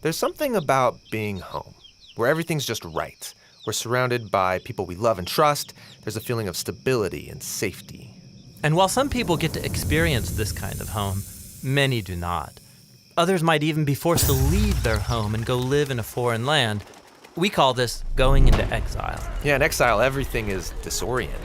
There's something about being home, where everything's just right. We're surrounded by people we love and trust. There's a feeling of stability and safety. And while some people get to experience this kind of home, many do not. Others might even be forced to leave their home and go live in a foreign land. We call this going into exile. Yeah, in exile, everything is disoriented.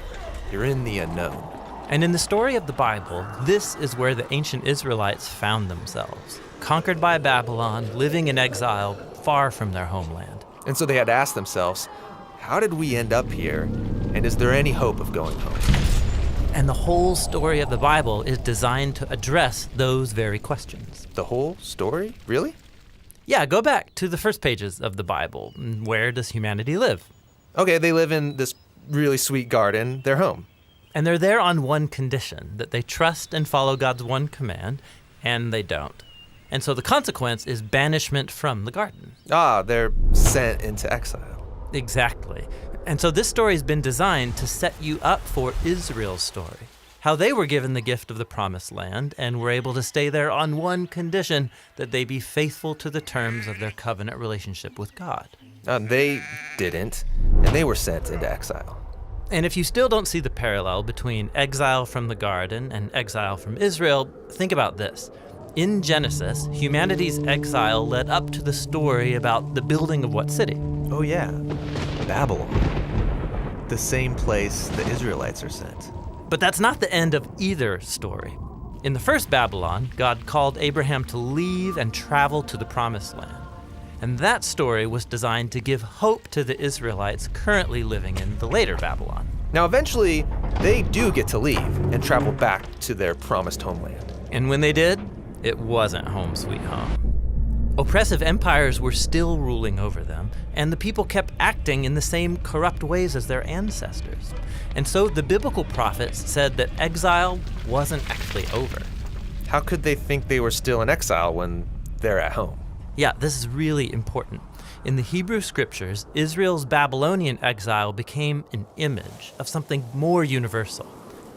You're in the unknown. And in the story of the Bible, this is where the ancient Israelites found themselves, conquered by Babylon, living in exile, far from their homeland. And so they had to ask themselves, how did we end up here? And is there any hope of going home? And the whole story of the Bible is designed to address those very questions. The whole story? Really? Yeah, go back to the first pages of the Bible. Where does humanity live? Okay, they live in this really sweet garden, their home. And they're there on one condition, that they trust and follow God's one command, and they don't. And so the consequence is banishment from the garden. They're sent into exile. Exactly. And so this story has been designed to set you up for Israel's story, how they were given the gift of the promised land and were able to stay there on one condition, that they be faithful to the terms of their covenant relationship with God. They didn't, and they were sent into exile. And if you still don't see the parallel between exile from the garden and exile from Israel, think about this. In Genesis, humanity's exile led up to the story about the building of what city? Oh yeah, Babylon. The same place the Israelites are sent. But that's not the end of either story. In the first Babylon, God called Abraham to leave and travel to the promised land. And that story was designed to give hope to the Israelites currently living in the later Babylon. Now eventually, they do get to leave and travel back to their promised homeland. And when they did, it wasn't home sweet home. Oppressive empires were still ruling over them, and the people kept acting in the same corrupt ways as their ancestors. And so the biblical prophets said that exile wasn't actually over. How could they think they were still in exile when they're at home? Yeah, this is really important. In the Hebrew scriptures, Israel's Babylonian exile became an image of something more universal.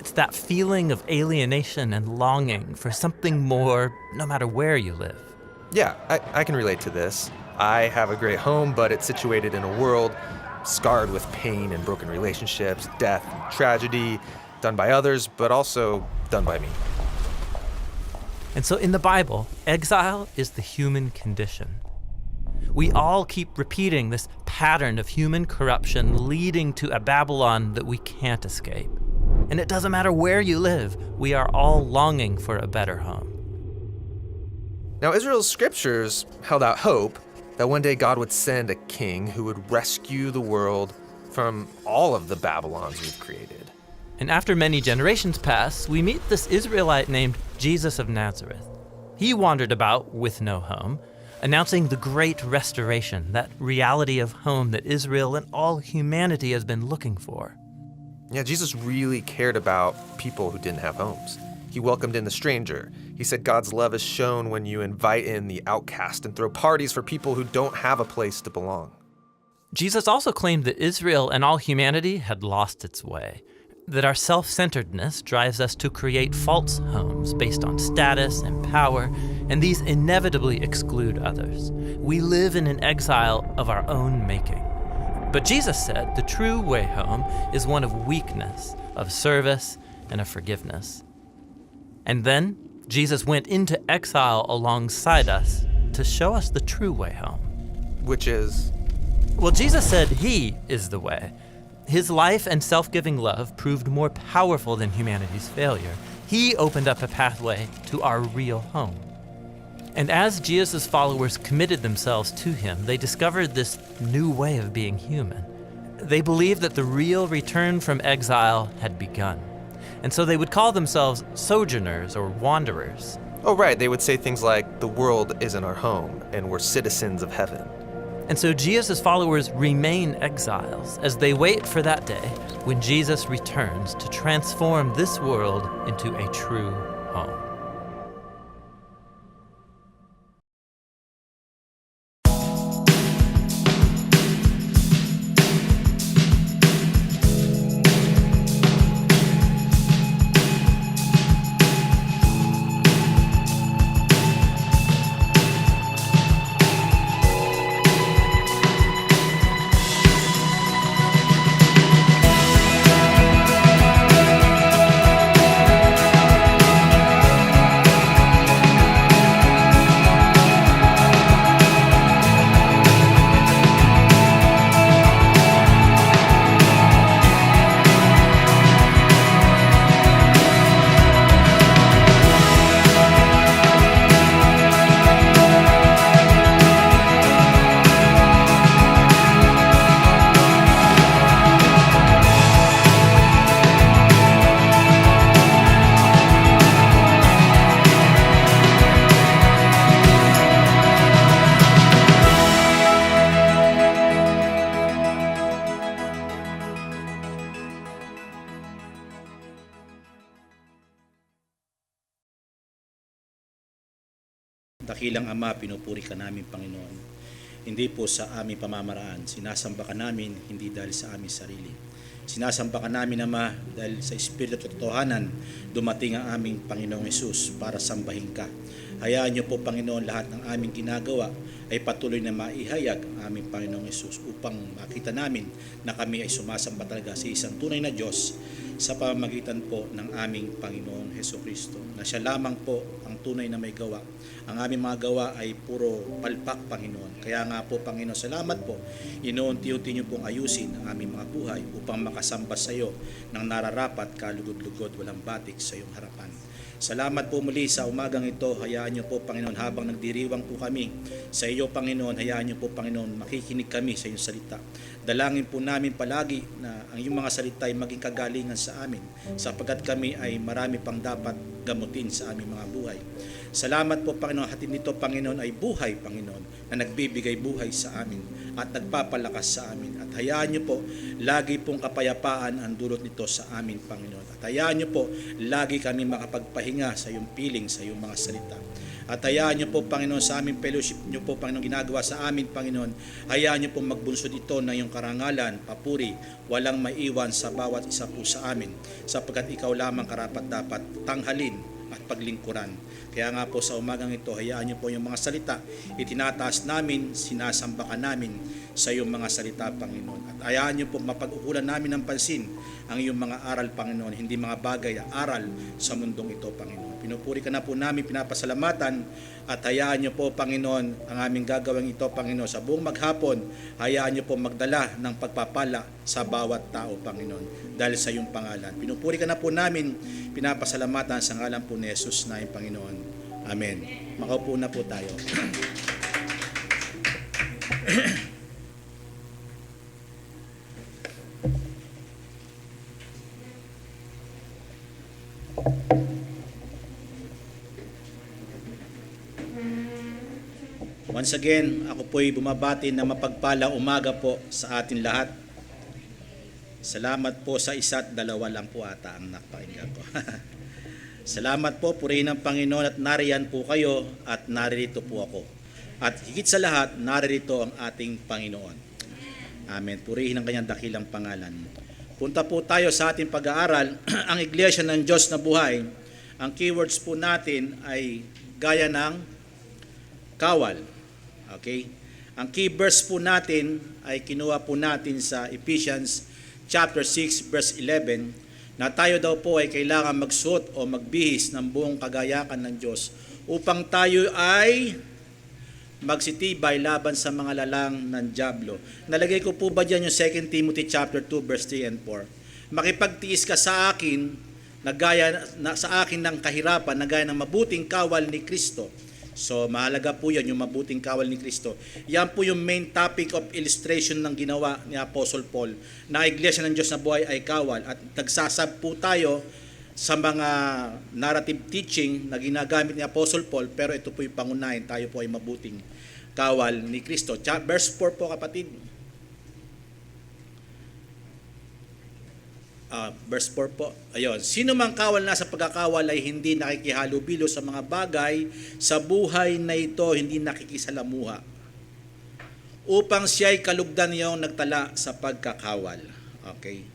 It's that feeling of alienation and longing for something more, no matter where you live. Yeah, I can relate to this. I have a great home, but it's situated in a world scarred with pain and broken relationships, death, and tragedy, done by others, but also done by me. And so in the Bible, exile is the human condition. We all keep repeating this pattern of human corruption leading to a Babylon that we can't escape. And it doesn't matter where you live, we are all longing for a better home. Now, Israel's scriptures held out hope that one day God would send a king who would rescue the world from all of the Babylons we've created. And after many generations pass, we meet this Israelite named Jesus of Nazareth. He wandered about with no home, announcing the great restoration, that reality of home that Israel and all humanity has been looking for. Yeah, Jesus really cared about people who didn't have homes. He welcomed in the stranger. He said God's love is shown when you invite in the outcast and throw parties for people who don't have a place to belong. Jesus also claimed that Israel and all humanity had lost its way, that our self-centeredness drives us to create false homes based on status and power, and these inevitably exclude others. We live in an exile of our own making. But Jesus said the true way home is one of weakness, of service, and of forgiveness. And then Jesus went into exile alongside us to show us the true way home. Which is? Well, Jesus said he is the way. His life and self-giving love proved more powerful than humanity's failure. He opened up a pathway to our real home. And as Jesus' followers committed themselves to him, they discovered this new way of being human. They believed that the real return from exile had begun. And so they would call themselves sojourners or wanderers. Oh, right. They would say things like, the world isn't our home, and we're citizens of heaven. And so Jesus' followers remain exiles as they wait for that day when Jesus returns to transform this world into a true home. Dakilang Ama, pinupuri ka namin, Panginoon. Hindi po sa aming pamamaraan. Sinasamba ka namin, hindi dahil sa aming sarili. Sinasamba ka namin, Ama, dahil sa Espiritu at Totohanan, dumating ang aming Panginoong Hesus para sambahin ka. Hayaan niyo po, Panginoon, lahat ng aming ginagawa ay patuloy na maihayag ang aming Panginoong Hesus upang makita namin na kami ay sumasamba talaga sa isang tunay na Diyos sa pamamagitan po ng aming Panginoong Hesukristo, na siya lamang po ang tunay na may gawa. Ang aming mga gawa ay puro palpak, Panginoon. Kaya nga po, Panginoon, salamat po. Inuunti-unti niyo pong ayusin ang aming mga buhay upang makasamba sa iyo ng nararapat, kalugod-lugod, walang batik sa iyong harapan. Salamat po muli sa umagang ito. Hayaan niyo po, Panginoon, habang nagdiriwang po kami sa iyo, Panginoon, hayaan niyo po, Panginoon, makikinig kami sa iyong salita. Dalangin po namin palagi na ang iyong mga salita ay maging kagalingan sa amin, sapagkat kami ay marami pang dapat gamutin sa aming mga buhay. Salamat po, Panginoon, hatid nito, Panginoon, ay buhay, Panginoon, na nagbibigay buhay sa amin at nagpapalakas sa amin. At hayaan niyo po, lagi pong kapayapaan ang dulot nito sa amin, Panginoon. At hayaan niyo po, lagi kami makapagpahinga sa iyong piling, sa iyong mga salita. At hayaan niyo po, Panginoon, sa aming fellowship niyo po, Panginoon, ginagawa sa amin, Panginoon, hayaan niyo po magbunsod ito ng iyong karangalan, papuri, walang maiwan sa bawat isa po sa amin, sapagkat ikaw lamang karapat dapat tanghalin at paglingkuran. Kaya nga po sa umagang ito, hayaan niyo po yung mga salita, itinataas namin, sinasamba ka namin sa iyong mga salita, Panginoon. At hayaan niyo po mapag-ukulan namin ng pansin ang iyong mga aral, Panginoon, hindi mga bagay, aral sa mundong ito, Panginoon. Pinupuri ka na po namin, pinapasalamatan, at hayaan niyo po, Panginoon, ang aming gagawin ito, Panginoon, sa buong maghapon. Hayaan niyo po magdala ng pagpapala sa bawat tao, Panginoon, dahil sa iyong pangalan. Pinupuri ka na po namin, pinapasalamatan sa ngalan po ni Jesus na iyong Panginoon. Amen. Makaupo na po tayo. Once again, ako po'y bumabati na mapagpalang umaga po sa atin lahat. Salamat po sa isa't dalawa lang po ata ang nakapakinggan ko. Salamat po, purihin ng Panginoon, at nariyan po kayo at naririto po ako. At higit sa lahat, naririto ang ating Panginoon. Amen. Purihin ang kanyang dakilang pangalan. Punta po tayo sa ating pag-aaral, ang Iglesia ng Diyos na buhay. Ang keywords po natin ay gaya ng kawal. Okay? Ang key verse po natin ay kinuha po natin sa Ephesians chapter 6 verse 11, na tayo daw po ay kailangan magsuot o magbihis ng buong kagayakan ng Diyos upang tayo ay magsitibay laban sa mga lalang ng dyablo. Nalagay ko po ba dyan yung 2 Timothy chapter 2 verse 3 and 4? Makipagtiis ka sa akin sa akin ng kahirapan na gaya ng mabuting kawal ni Kristo. So mahalaga po yan, yung mabuting kawal ni Kristo. Yan po yung main topic of illustration ng ginawa ni Apostle Paul, na Iglesia ng Diyos na buhay ay kawal. At nagsasab po tayo sa mga narrative teaching na ginagamit ni Apostle Paul, pero ito po yung pangunahin, tayo po ay mabuting kawal ni Kristo. Verse 4 po, kapatid. Verse 4 po. Ayun. Sino mang kawal na sa pagkakawal ay hindi nakikihalubilo sa mga bagay sa buhay na ito, hindi nakikisalamuha, upang siya ay kalugdan niyong nagtala sa pagkakawal. Okay.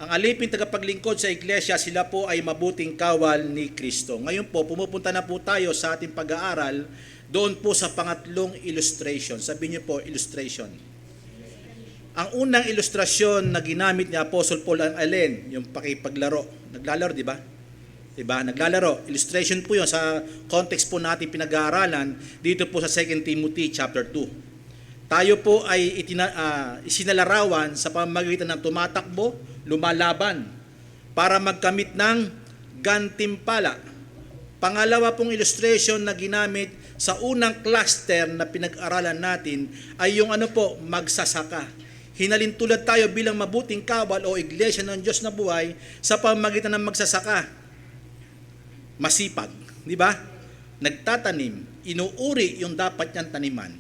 Ang alipin tagapaglingkod sa iglesia, sila po ay mabuting kawal ni Kristo. Ngayon po, pumupunta na po tayo sa ating pag-aaral doon po sa pangatlong illustration. Sabihin niyo po, illustration. Ang unang ilustrasyon na ginamit ni Apostle Paul ang alin? Yung pakipaglaro. Naglalaro, di ba? Diba? Naglalaro. Illustration po yun sa context po natin pinag-aaralan dito po sa 2 Timothy chapter 2. Tayo po ay isinalarawan sa pamamagitan ng tumatakbo, lumalaban, para magkamit ng gantimpala. Pangalawa pong illustration na ginamit sa unang cluster na pinag-aralan natin ay yung magsasaka. Hinalintulad tayo bilang mabuting kawal o iglesia ng Diyos na buhay sa pamamagitan ng magsasaka. Masipag, di ba? Nagtatanim, inuuri yung dapat niyang taniman.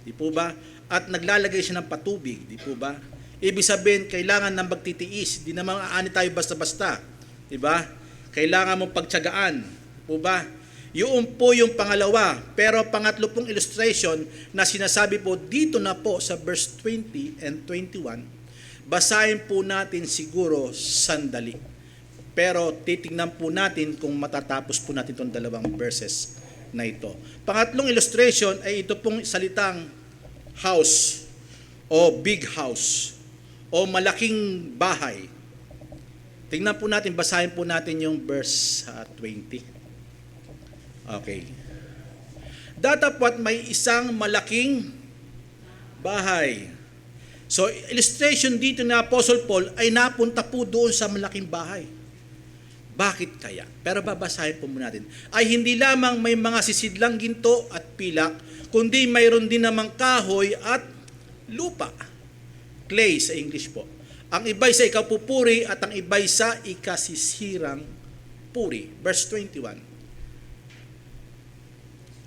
Di po ba? At naglalagay siya ng patubig, di po ba? Ibig sabihin, kailangan ng magtitiis. Di naman aani tayo basta-basta. Di ba? Kailangan mong pagtiyagaan. Di po ba? Yun po yung pangalawa. Pero pangatlo pong illustration na sinasabi po dito na po sa verse 20 and 21, basahin po natin siguro sandali. Pero titignan po natin kung matatapos po natin itong dalawang verses na ito. Pangatlong illustration ay ito pong salitang house o big house o malaking bahay. Tingnan po natin, basahin po natin yung verse 20. Okay. Datapwat may isang malaking bahay. So, illustration dito na Apostle Paul ay napunta po doon sa malaking bahay. Bakit kaya? Pero babasahin po muna natin. Ay hindi lamang may mga sisidlang ginto at pilak, kundi mayroon din namang kahoy at lupa. Clay sa English po. Ang iba'y sa ikapupuri at ang iba'y sa ikasisirang puri. Verse 21.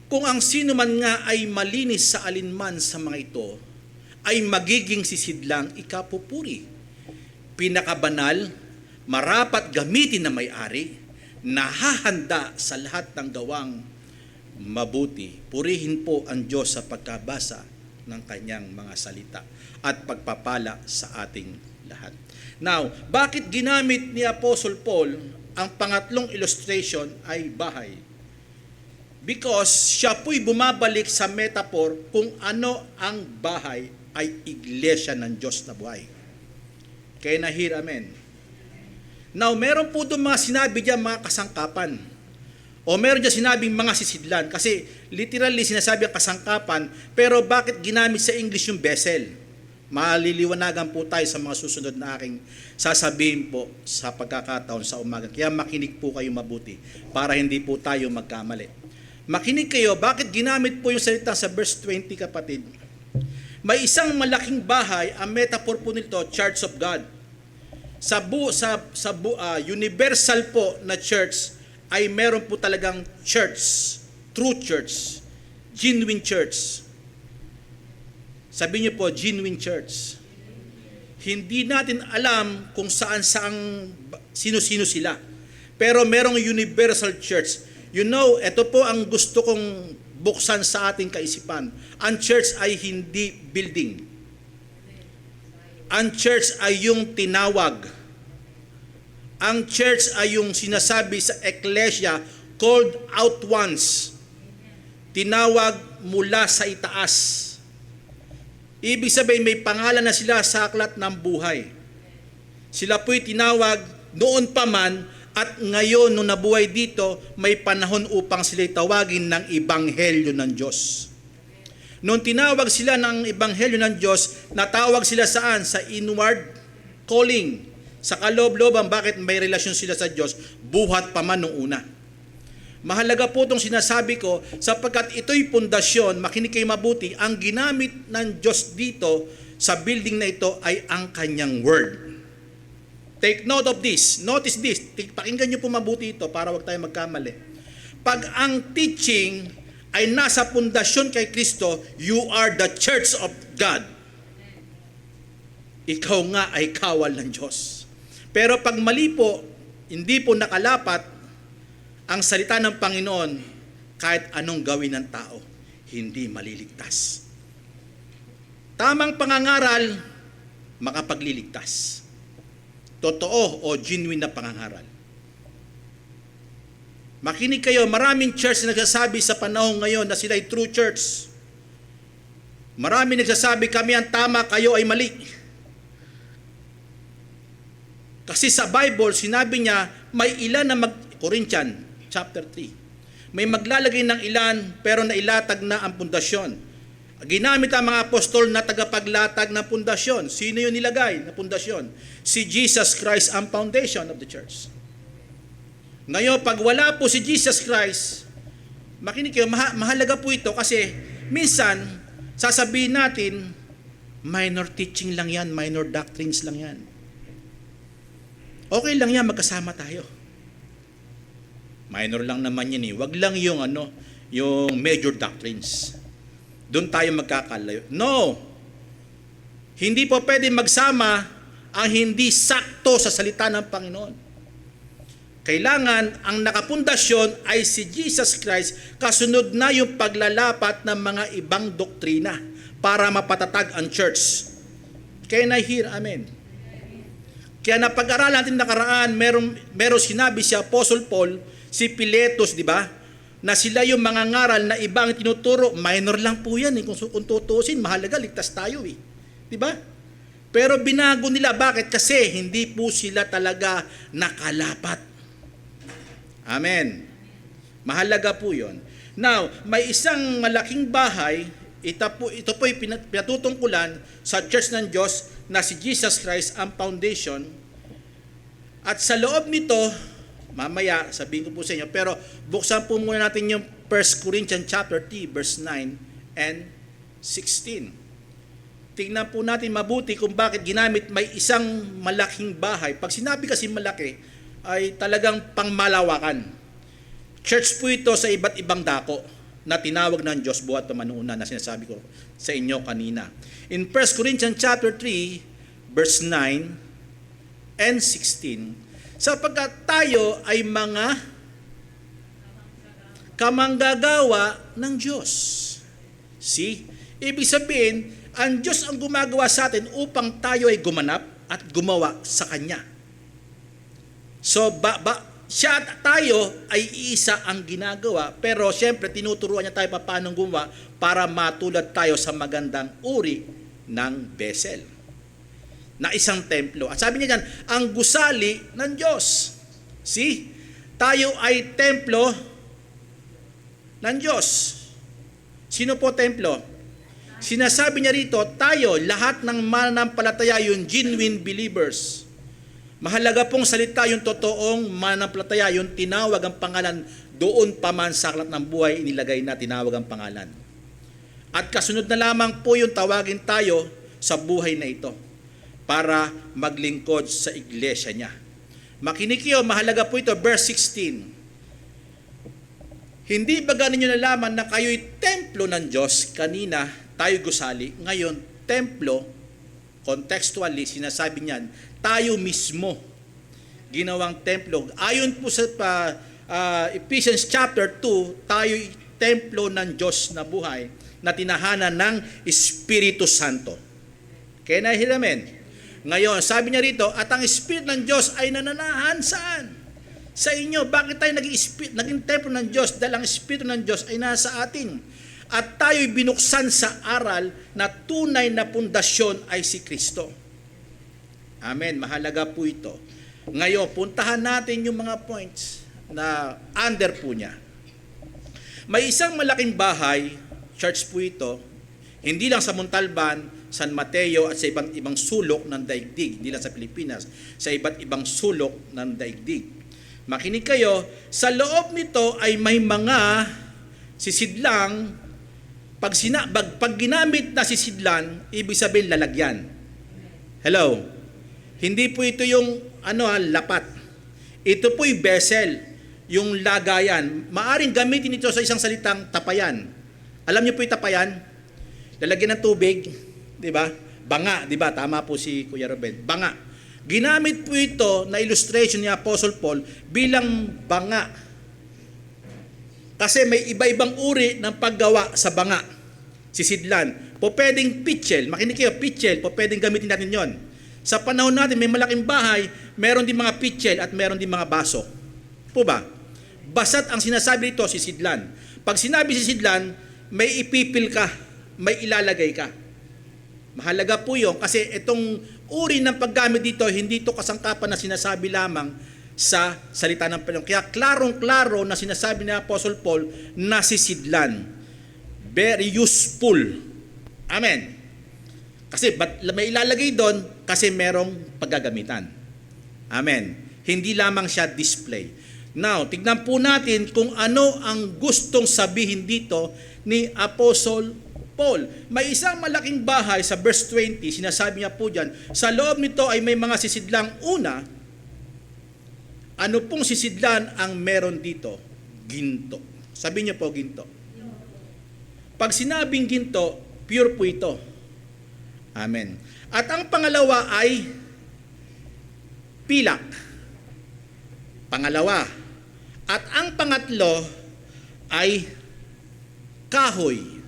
Kung ang sino man nga ay malinis sa alinman sa mga ito, ay magiging sisidlang ikapupuri. Pinakabanal, marapat gamitin na may-ari, nahahanda sa lahat ng gawang mabuti. Purihin po ang Diyos sa pagkabasa ng kanyang mga salita at pagpapala sa ating lahat. Now, bakit ginamit ni Apostle Paul ang pangatlong illustration ay bahay? Because siya po'y bumabalik sa metaphor kung ano ang bahay ay iglesia ng Diyos na buhay. Kaya na-hear, amen. Now, meron po doon mga sinabi diyan mga kasangkapan. O meron diyan sinabing mga sisidlan. Kasi literally sinasabi ang kasangkapan, pero bakit ginamit sa English yung vessel? Maliliwanagan po tayo sa mga susunod na aking sasabihin po sa pagkakataon sa umaga. Kaya makinig po kayo mabuti para hindi po tayo magkamali. Makinig kayo, bakit ginamit po yung salita sa verse 20, kapatid? May isang malaking bahay, ang metaphor po nito, Church of God. Universal po na church ay meron po talagang church, true church, genuine church. Sabi niyo po, genuine church. Hindi natin alam kung saan-saang sino-sino sila. Pero merong universal church. You know, ito po ang gusto kong buksan sa ating kaisipan. Ang church ay hindi building. Ang church ay yung tinawag. Ang church ay yung sinasabi sa Ecclesia, called out ones. Tinawag mula sa itaas. Ibig sabihin, may pangalan na sila sa aklat ng buhay. Sila po'y tinawag noon pa man, at ngayon, nung nabuhay dito, may panahon upang sila'y tawagin ng Ebanghelyo ng Diyos. Nung tinawag sila ng Ebanghelyo ng Diyos, natawag sila saan? Sa inward calling. Sa kaloob-looban, bakit may relasyon sila sa Diyos? Buhat pa man nung una. Mahalaga po itong sinasabi ko, sapagkat ito'y pundasyon, makinig kayo mabuti, ang ginamit ng Diyos dito sa building na ito ay ang kanyang word. Take note of this. Notice this. Pakinggan niyo po mabuti ito para wag tayo magkamali. Pag ang teaching ay nasa pundasyon kay Kristo, you are the church of God. Ikaw nga ay kawal ng Diyos. Pero pag mali po, hindi po nakalapat ang salita ng Panginoon, kahit anong gawin ng tao, hindi maliligtas. Tamang pangangaral, makapagliligtas. Totoo o genuine na pangangaral. Makinig kayo, maraming church na nagsasabi sa panahon ngayon na sila ay true church. Maraming nagsasabi kami ang tama, kayo ay mali. Kasi sa Bible, sinabi niya, may ilan na Corinthian, chapter 3. May maglalagay ng ilan, pero nailatag na ang pundasyon. Ginamit ang mga apostol na tagapaglatag ng pundasyon. Sino yung nilagay na pundasyon? Si Jesus Christ ang foundation of the church. Ngayon, pag wala po si Jesus Christ, makinig kayo, mahalaga po ito kasi minsan, sasabihin natin, minor teaching lang yan, minor doctrines lang yan. Okay lang yan, magkasama tayo. Minor lang naman yan eh. Wag lang yung yung major doctrines. Doon tayo magkakalayo. No! Hindi po pwede magsama ang hindi sakto sa salita ng Panginoon. Kailangan ang nakapundasyon ay si Jesus Christ, kasunod na yung paglalapat ng mga ibang doktrina para mapatatag ang church. Can I hear amen? Kaya napag-aralan natin nakaraan, meron sinabi si Apostle Paul, si Piletos, di ba? Na sila yung mga ngaral na ibang tinuturo, minor lang po yan. Kung tutusin, mahalaga, ligtas tayo eh. Di ba? Pero binago nila. Bakit? Kasi hindi po sila talaga nakalapat. Amen. Mahalaga po yun. Now, may isang malaking bahay, ito po ay pinatutungkulan sa Church ng Diyos na si Jesus Christ ang foundation. At sa loob nito, mamaya sabihin ko po sa inyo, pero buksan po muna natin yung 1 Corinthians chapter 3, verse 9 and 16. Tingnan po natin mabuti kung bakit ginamit may isang malaking bahay. Pag sinabi kasi malaki, ay talagang pangmalawakan. Church po ito sa iba't ibang dako na tinawag ng Diyos buhat pamanuunan na sinasabi ko sa inyo kanina. In 1 Corinthians chapter 3, verse 9 and 16, sapagkat tayo ay mga kamanggagawa ng Diyos. See? Ibig sabihin, ang Diyos ang gumagawa sa atin upang tayo ay gumanap at gumawa sa Kanya. So, siya at tayo ay isa ang ginagawa, pero siyempre tinuturuan niya tayo paano gumawa para matulad tayo sa magandang uri ng vessel na isang templo. At sabi niya dyan, ang gusali ng Diyos. See? Tayo ay templo ng Diyos. Sino po templo? Sinasabi niya rito, tayo, lahat ng mananampalataya, yung genuine believers. Mahalaga pong salita yung totoong mananampalataya, yung tinawag ang pangalan, doon pa man sa aklat ng buhay, inilagay na tinawag ang pangalan. At kasunod na lamang po yung tawagin tayo sa buhay na ito para maglingkod sa iglesia niya. Makinig kayo, mahalaga po ito, verse 16. Hindi ba ganin nyo nalaman na kayo'y templo ng Diyos? Kanina, tayo gusali. Ngayon, templo, contextually, sinasabi niyan, tayo mismo ginawang templo. Ayon po sa Ephesians chapter 2, tayo'y templo ng Diyos na buhay na tinahanan ng Espiritu Santo. Can I hear amen? Ngayon, sabi niya rito, at ang Espiritu ng Diyos ay nananahan saan? Sa inyo. Bakit tayo naging templo ng Diyos? Dahil ang Espiritu ng Diyos ay nasa atin. At tayo'y binuksan sa aral na tunay na pundasyon ay si Kristo. Amen. Mahalaga po ito. Ngayon, puntahan natin yung mga points na under po niya. May isang malaking bahay, church po ito, hindi lang sa Montalban, San Mateo at sa iba't ibang sulok ng daigdig, hindi lang sa Pilipinas, sa iba't ibang sulok ng daigdig. Makinig kayo, sa loob nito ay may mga sisidlang, pag ginamit na sisidlan, ibig sabihin lalagyan. Hello? Hindi po ito yung lapat. Ito po yung vessel, yung lagayan. Maaring gamitin ito sa isang salitang tapayan. Alam niyo po yung tapayan? Lalagyan ng tubig, di ba? Banga, di ba? Tama po si Kuya Ruben. Banga. Ginamit po ito na illustration ni Apostle Paul bilang banga. Kasi may iba-ibang uri ng paggawa sa banga. Sisidlan. Po pwedeng pitchel. Makinig kayo, pitchel. Po pwedeng gamitin natin yon. Sa panahon natin, may malaking bahay, meron din mga pitchel at meron din mga baso. Po ba? Basat ang sinasabi dito, sisidlan. Pag sinabi sisidlan, may ipipil ka, may ilalagay ka. Mahalaga po yun kasi itong uri ng paggamit dito, hindi ito kasangkapan na sinasabi lamang sa salita ng Panginoon. Kaya klarong-klaro na sinasabi ni Apostle Paul na sisidlan. Very useful. Amen. Kasi may ilalagay doon kasi merong paggagamitan. Amen. Hindi lamang siya display. Now, tignan po natin kung ano ang gustong sabihin dito ni Apostle Paul. May isang malaking bahay sa verse 20, sinasabi niya po dyan, sa loob nito ay may mga sisidlang una. Ano pong sisidlan ang meron dito? Ginto. Sabi niyo po, ginto. Pag sinabing ginto, pure po ito. Amen. At ang pangalawa ay pilak. Pangalawa. At ang pangatlo ay kahoy.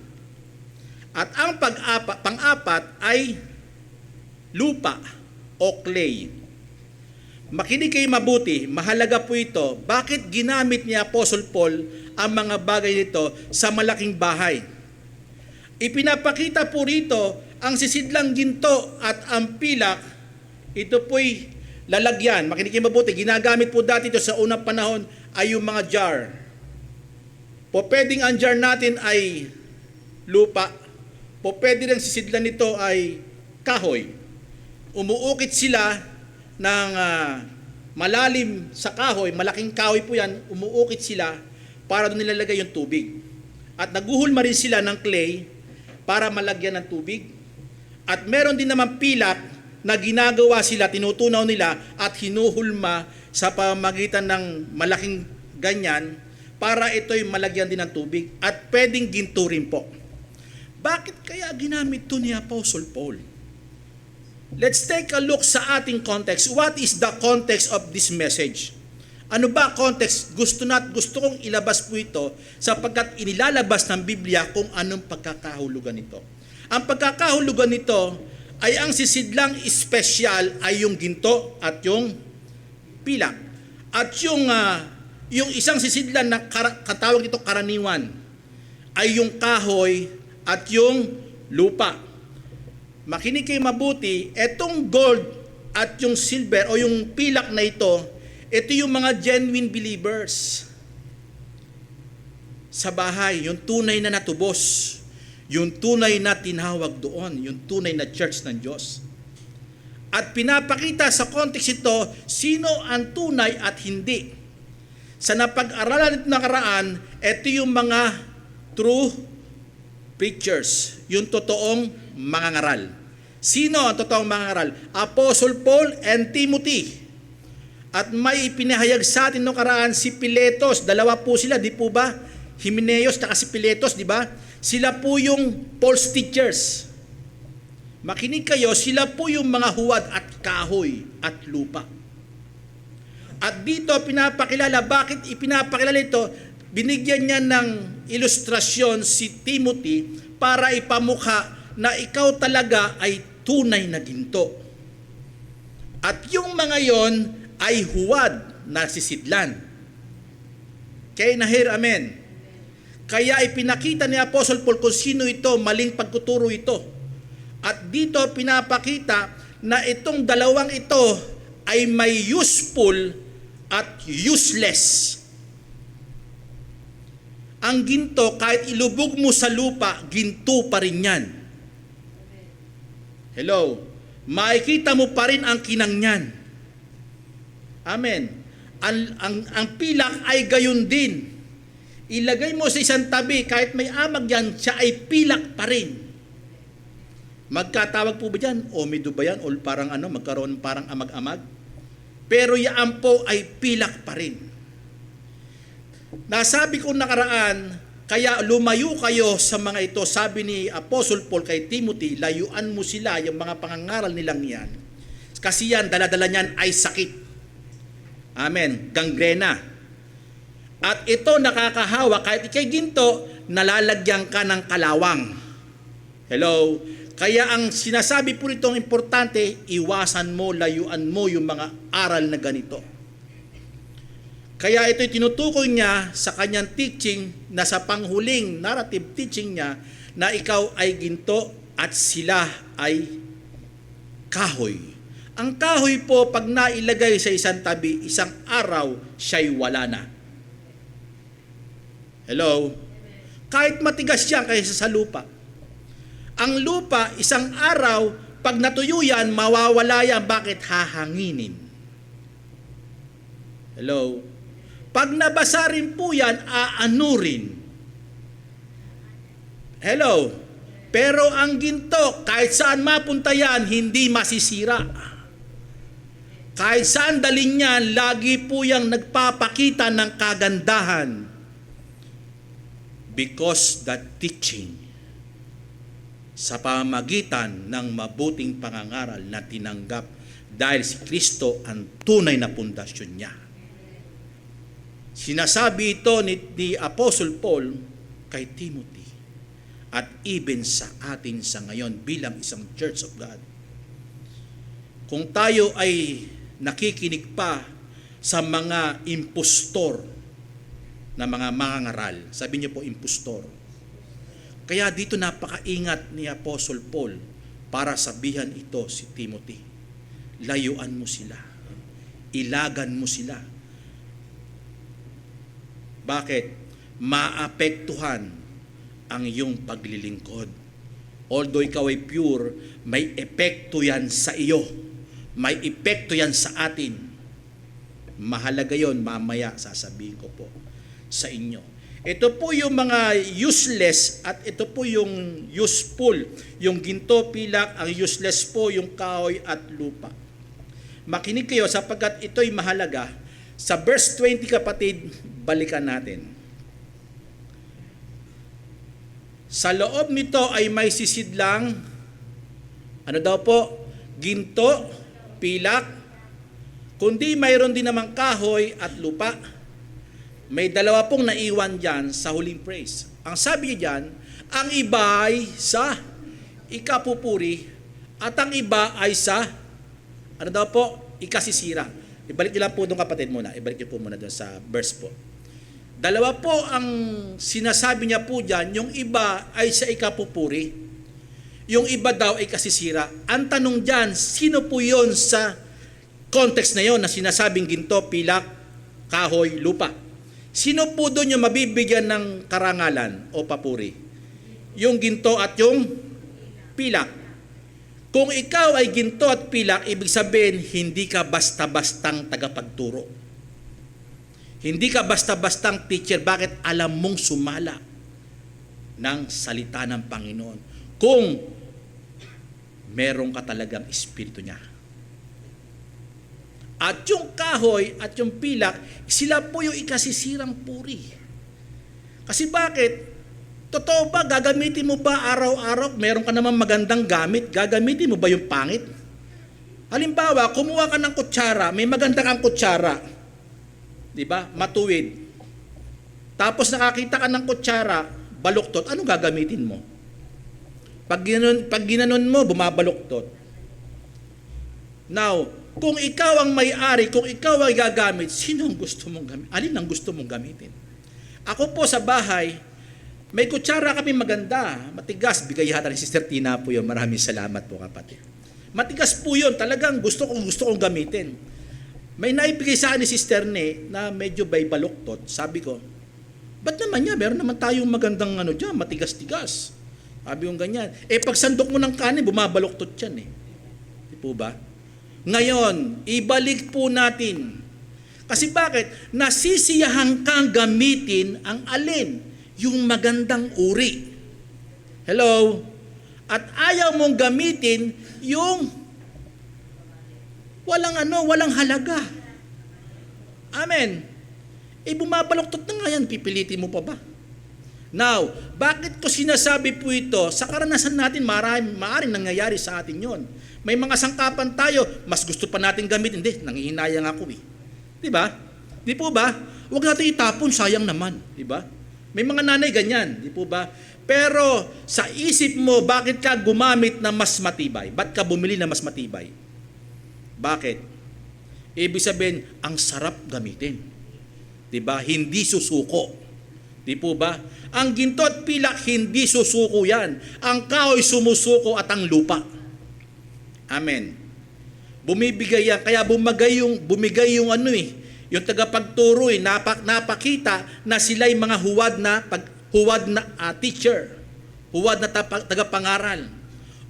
At ang pang-apat ay lupa o clay. Makinig kayo mabuti, mahalaga po ito. Bakit ginamit ni Apostle Paul ang mga bagay nito sa malaking bahay? Ipinapakita po rito ang sisidlang ginto at ang pilak, ito po'y lalagyan. Makinig kayo mabuti, ginagamit po dati ito sa unang panahon ay yung mga jar. Po pwedeng ang jar natin ay lupa, po pwede rin sisidlan nito ay kahoy. Umuukit sila ng malalim sa kahoy, malaking kahoy po yan, umuukit sila para doon nilalagay yung tubig. At naguhulma rin sila ng clay para malagyan ng tubig. At meron din naman pilak na ginagawa sila, tinutunaw nila at hinuhulma sa pamamagitan ng malaking ganyan para ito'y malagyan din ng tubig at pwedeng ginto rin po. Bakit kaya ginamit ito ni Apostle Paul? Let's take a look sa ating context. What is the context of this message? Ano ba context? Gusto kong ilabas po ito sapagkat inilalabas ng Biblia kung anong pagkakahulugan nito. Ang pagkakahulugan nito ay ang sisidlang espesyal ay yung ginto at yung pilak. At yung isang sisidlan na katawag nito karaniwan ay yung kahoy at yung lupa. Makinig kayo mabuti, etong gold at yung silver o yung pilak na ito yung mga genuine believers sa bahay, yung tunay na natubos, yung tunay na tinawag doon, yung tunay na church ng Diyos. At pinapakita sa context ito, sino ang tunay at hindi. Sa napag-aralan nito nakaraan, ito yung mga true preachers, yung totoong mangangaral. Sino ang totoong mangangaral? Apostle Paul and Timothy. At may ipinahayag sa atin noong karaan si Piletos. Dalawa po sila, di po ba? Himeneos at si Piletos, di ba? Sila po yung false teachers. Makinig kayo, sila po yung mga huwad at kahoy at lupa. At dito pinapakilala, bakit ipinapakilala ito? Binigyan niya ng ilustrasyon si Timothy para ipamukha na ikaw talaga ay tunay na ginto. At yung mga yon ay huwad na sisidlan. Kaya nahir, amen. Kaya ipinakita ni Apostle Paul kung sino ito, maling pagkuturo ito. At dito pinapakita na itong dalawang ito ay may useful at useless. Ang ginto, kahit ilubog mo sa lupa, ginto pa rin yan. Hello? Makikita mo pa rin ang kinang niyan. Amen. Ang pilak ay gayon din. Ilagay mo sa isang tabi, kahit may amag yan, siya ay pilak pa rin. Magkatawag po ba dyan? Omido ba yan? O parang magkaroon parang amag-amag? Pero yan po ay pilak pa rin. Nasabi ko nakaraan, kaya lumayo kayo sa mga ito. Sabi ni Apostle Paul kay Timothy, layuan mo sila, yung mga pangangaral nilang yan. Kasi yan, daladala niyan ay sakit. Amen. Gangrena. At ito nakakahawa, kahit ikay ginto, nalalagyan ka ng kalawang. Hello? Kaya ang sinasabi po nitong importante, iwasan mo, layuan mo yung mga aral na ganito. Kaya ito'y tinutukoy niya sa kanyang teaching na sa panghuling narrative teaching niya na ikaw ay ginto at sila ay kahoy. Ang kahoy po, pag nailagay sa isang tabi, isang araw, siya'y wala na. Hello? Kahit matigas yan kaysa sa lupa. Ang lupa, isang araw, pag natuyo yan, mawawala yan. Bakit? Hahanginin. Hello? Pag nabasa rin po yan, aanurin. Hello? Pero ang ginto, kahit saan mapunta yan, hindi masisira. Kahit saan dalhin yan, lagi po yang nagpapakita ng kagandahan. Because the teaching sa pamamagitan ng mabuting pangangaral na tinanggap dahil si Kristo ang tunay na pundasyon niya. Sinasabi ito ni Apostle Paul kay Timothy at even sa atin sa ngayon bilang isang Church of God. Kung tayo ay nakikinig pa sa mga impostor na mga mangangaral, sabi niyo po impostor. Kaya dito napakaingat ni Apostle Paul para sabihan ito si Timothy. Layuan mo sila. Ilagan mo sila. Bakit? Maapektuhan ang iyong paglilingkod. Although ikaw ay pure, may epekto yan sa iyo. May epekto yan sa atin. Mahalaga yon, mamaya sasabihin ko po sa inyo. Ito po yung mga useless at ito po yung useful. Yung ginto, pilak, ang useless po yung kahoy at lupa. Makinig kayo sapagkat ito'y mahalaga. Sa verse 20 kapatid, balikan natin. Sa loob nito ay may sisidlang, ano daw po? Ginto, pilak, kundi mayroon din namang kahoy at lupa. May dalawa pong naiwan dyan sa huling praise. Ang sabi niya dyan, ang iba ay sa ikapupuri at ang iba ay sa, ano daw po? Ikasisira. Ibalik niyo lang po doon kapatid muna. Ibalik niyo po muna doon sa verse po. Dalawa po ang sinasabi niya po dyan, yung iba ay sa ikapupuri, yung iba daw ay kasisira. Ang tanong dyan, sino po yon sa context na yon na sinasabing ginto, pilak, kahoy, lupa? Sino po doon yung mabibigyan ng karangalan o papuri? Yung ginto at yung pilak. Kung ikaw ay ginto at pilak, ibig sabihin, hindi ka basta-bastang tagapagturo. Hindi ka basta-bastang teacher. Bakit? Alam mong sumala ng salita ng Panginoon. Kung meron ka talagang espiritu niya. At yung kahoy at yung pilak, sila po yung ikasisirang puri. Kasi bakit? Totoo ba, gagamitin mo ba araw-araw? Meron ka naman magandang gamit, gagamitin mo ba yung pangit? Halimbawa, kumuha ka ng kutsara, may maganda kang kutsara. Di ba? Matuwid. Tapos nakakita ka ng kutsara, baluktot, anong gagamitin mo? Pag ginanon mo, bumabaluktot. Now, kung ikaw ang may-ari, kung ikaw ay gagamit, sino ang gusto mong gamitin? Alin ang gusto mong gamitin? Ako po sa bahay, may kutsara kami maganda, matigas, bigay yata ni Sister Tina po yun. Maraming salamat po kapatid. Matigas po yun, talagang gusto kong gamitin. May naibigay sa akin ni Sister Ne na medyo bay baluktot. Sabi ko, ba't naman niya? Meron naman tayong magandang dyan, matigas-tigas. Sabi ko ganyan. Pag sandok mo ng kanin, bumabaluktot yan Di po ba? Ngayon, ibalik po natin. Kasi bakit? Nasisiyahan kang gamitin ang alin? Yung magandang uri. Hello? At ayaw mong gamitin yung walang halaga. Amen. Bumabaluktot na nga yan, pipilitin mo pa ba? Now, bakit ko sinasabi po ito? Sa karanasan natin, maaaring nangyayari sa atin yon. May mga sangkapan tayo, mas gusto pa natin gamitin. Hindi, nangihinayang ako Di ba? Di po ba? Huwag natin itapon, sayang naman. Di ba? May mga nanay ganyan. Di po ba? Pero sa isip mo, bakit ka gumamit na mas matibay? Ba't ka bumili na mas matibay? Bakit? Ibig sabihin, ang sarap gamitin. Di ba? Hindi susuko. Di po ba? Ang ginto at pilak, hindi susuko yan. Ang kahoy sumusuko at ang lupa. Amen. Bumibigay yan. Kaya bumigay yung yung tagapagturo napakita na sila'y mga huwad na teacher. Huwad na tagapangaral.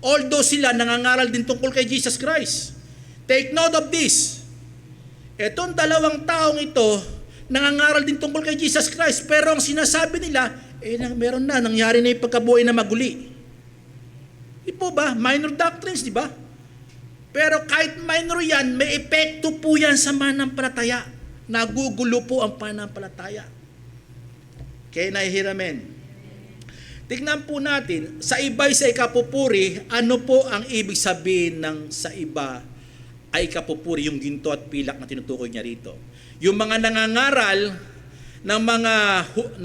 Although sila nangangaral din tungkol kay Jesus Christ. Take note of this. Etong dalawang taong ito, nangangaral din tungkol kay Jesus Christ, pero ang sinasabi nila, meron na, nangyari na yung pagkabuhay na maguli. Di po ba? Minor doctrines, di ba? Pero kahit minor yan, may epekto po yan sa mananampalataya. Nagugulo po ang pananampalataya. Kaya nahihiramen. Tignan po natin, sa iba'y sa ikapupuri, ano po ang ibig sabihin ng sa iba ay ikapupuri, yung ginto at pilak na tinutukoy niya rito. Yung mga nangangaral ng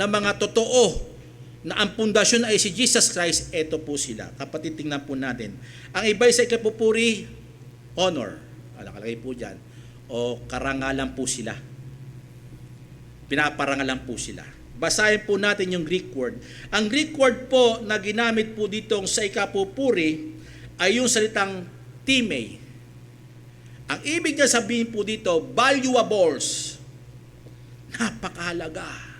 mga totoo na ang pundasyon ay si Jesus Christ, eto po sila. Kapatid, tingnan po natin. Ang iba sa ikapupuri, honor. Nakalagay po dyan. O karangalan po sila. Pinaparangalan po sila. Basahin po natin yung Greek word. Ang Greek word po na ginamit po ditong sa ikapupuri ay yung salitang time. Ang ibig niya sabihin po dito, valuables. Napakahalaga.